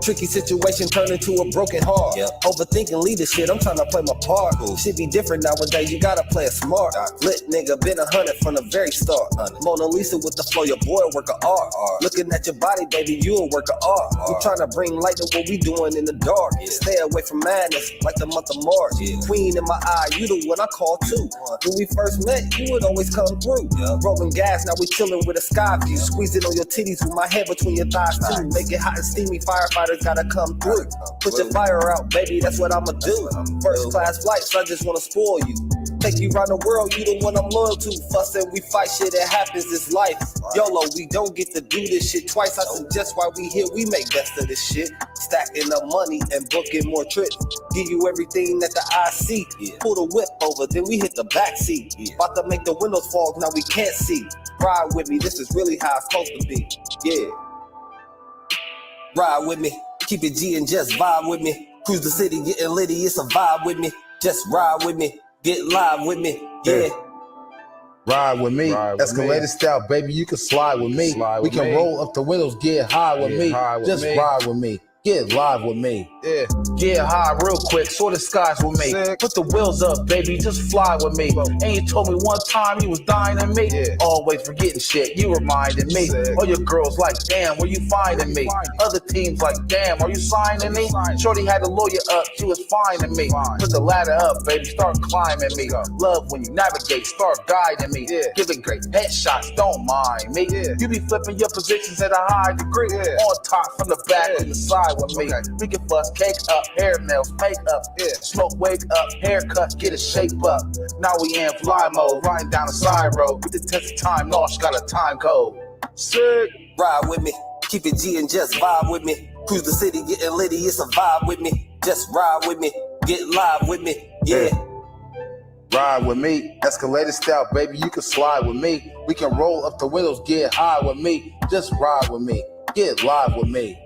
Tricky situation turned into a broken heart. Yep. Overthinking leadership, I'm trying to play my part. Shit be different nowadays, you gotta play it smart. Lit nigga, been 100 from the very start. Mona Lisa with the flow, your boy a work of art. Looking at your body, baby, you a work of art. We trying to bring light to what we doing in the dark. Stay away from madness, like the month of March. Queen in my eye, you the one I call too. When we first met, you would always come through. Rolling gas, now we chilling with a sky view. Squeezing on your titties with my head between your thighs too. Make it hot and steamy, firefighters gotta come through. Put your fire out, baby, that's what I'ma do. First class flights, I just wanna spoil you. Take you around the world, you the one I'm loyal to. Fuss and we fight, shit, it happens, this life. YOLO, we don't get to do this shit twice. I suggest while we here, we make best of this shit. Stacking up money and booking more trips. Give you everything that the eye see. Pull the whip over, then we hit the back seat. About to make the windows fog, now we can't see. Ride with me, this is really how it's supposed to be. Yeah. Ride with me, keep it G and just vibe with me. Cruise the city, getting litty, it's a vibe with me. Just ride with me, get live with me, yeah. Ride with me, escalator style, baby, you can slide with me. We can roll up the windows, get high with me. Just ride with me, get live with me. Yeah, get high real quick, soar the skies with me. Put the wheels up, baby, just fly with me. And you told me one time you was dying in me. Always forgetting shit, you reminded me. All your girls like, damn, where you finding me? Other teams like, damn, are you signing me? Shorty had a lawyer up, she was finding me. Put the ladder up, baby, start climbing me. Love when you navigate, start guiding me. Giving great headshots, don't mind me. You be flipping your positions at a high degree. On top, from the back, and the side with me. We can fuss, cake up, hair nails, makeup, smoke, wake up, haircut, get a shape up. Now we in fly mode, riding down the side road. With the test of time, lost, got a time code. Sick. Ride with me, keep it G and just vibe with me. Cruise the city, getting litty, it's a vibe with me. Just ride with me, get live with me, yeah. Ride with me, escalator style, baby, you can slide with me. We can roll up the windows, get high with me. Just ride with me, get live with me.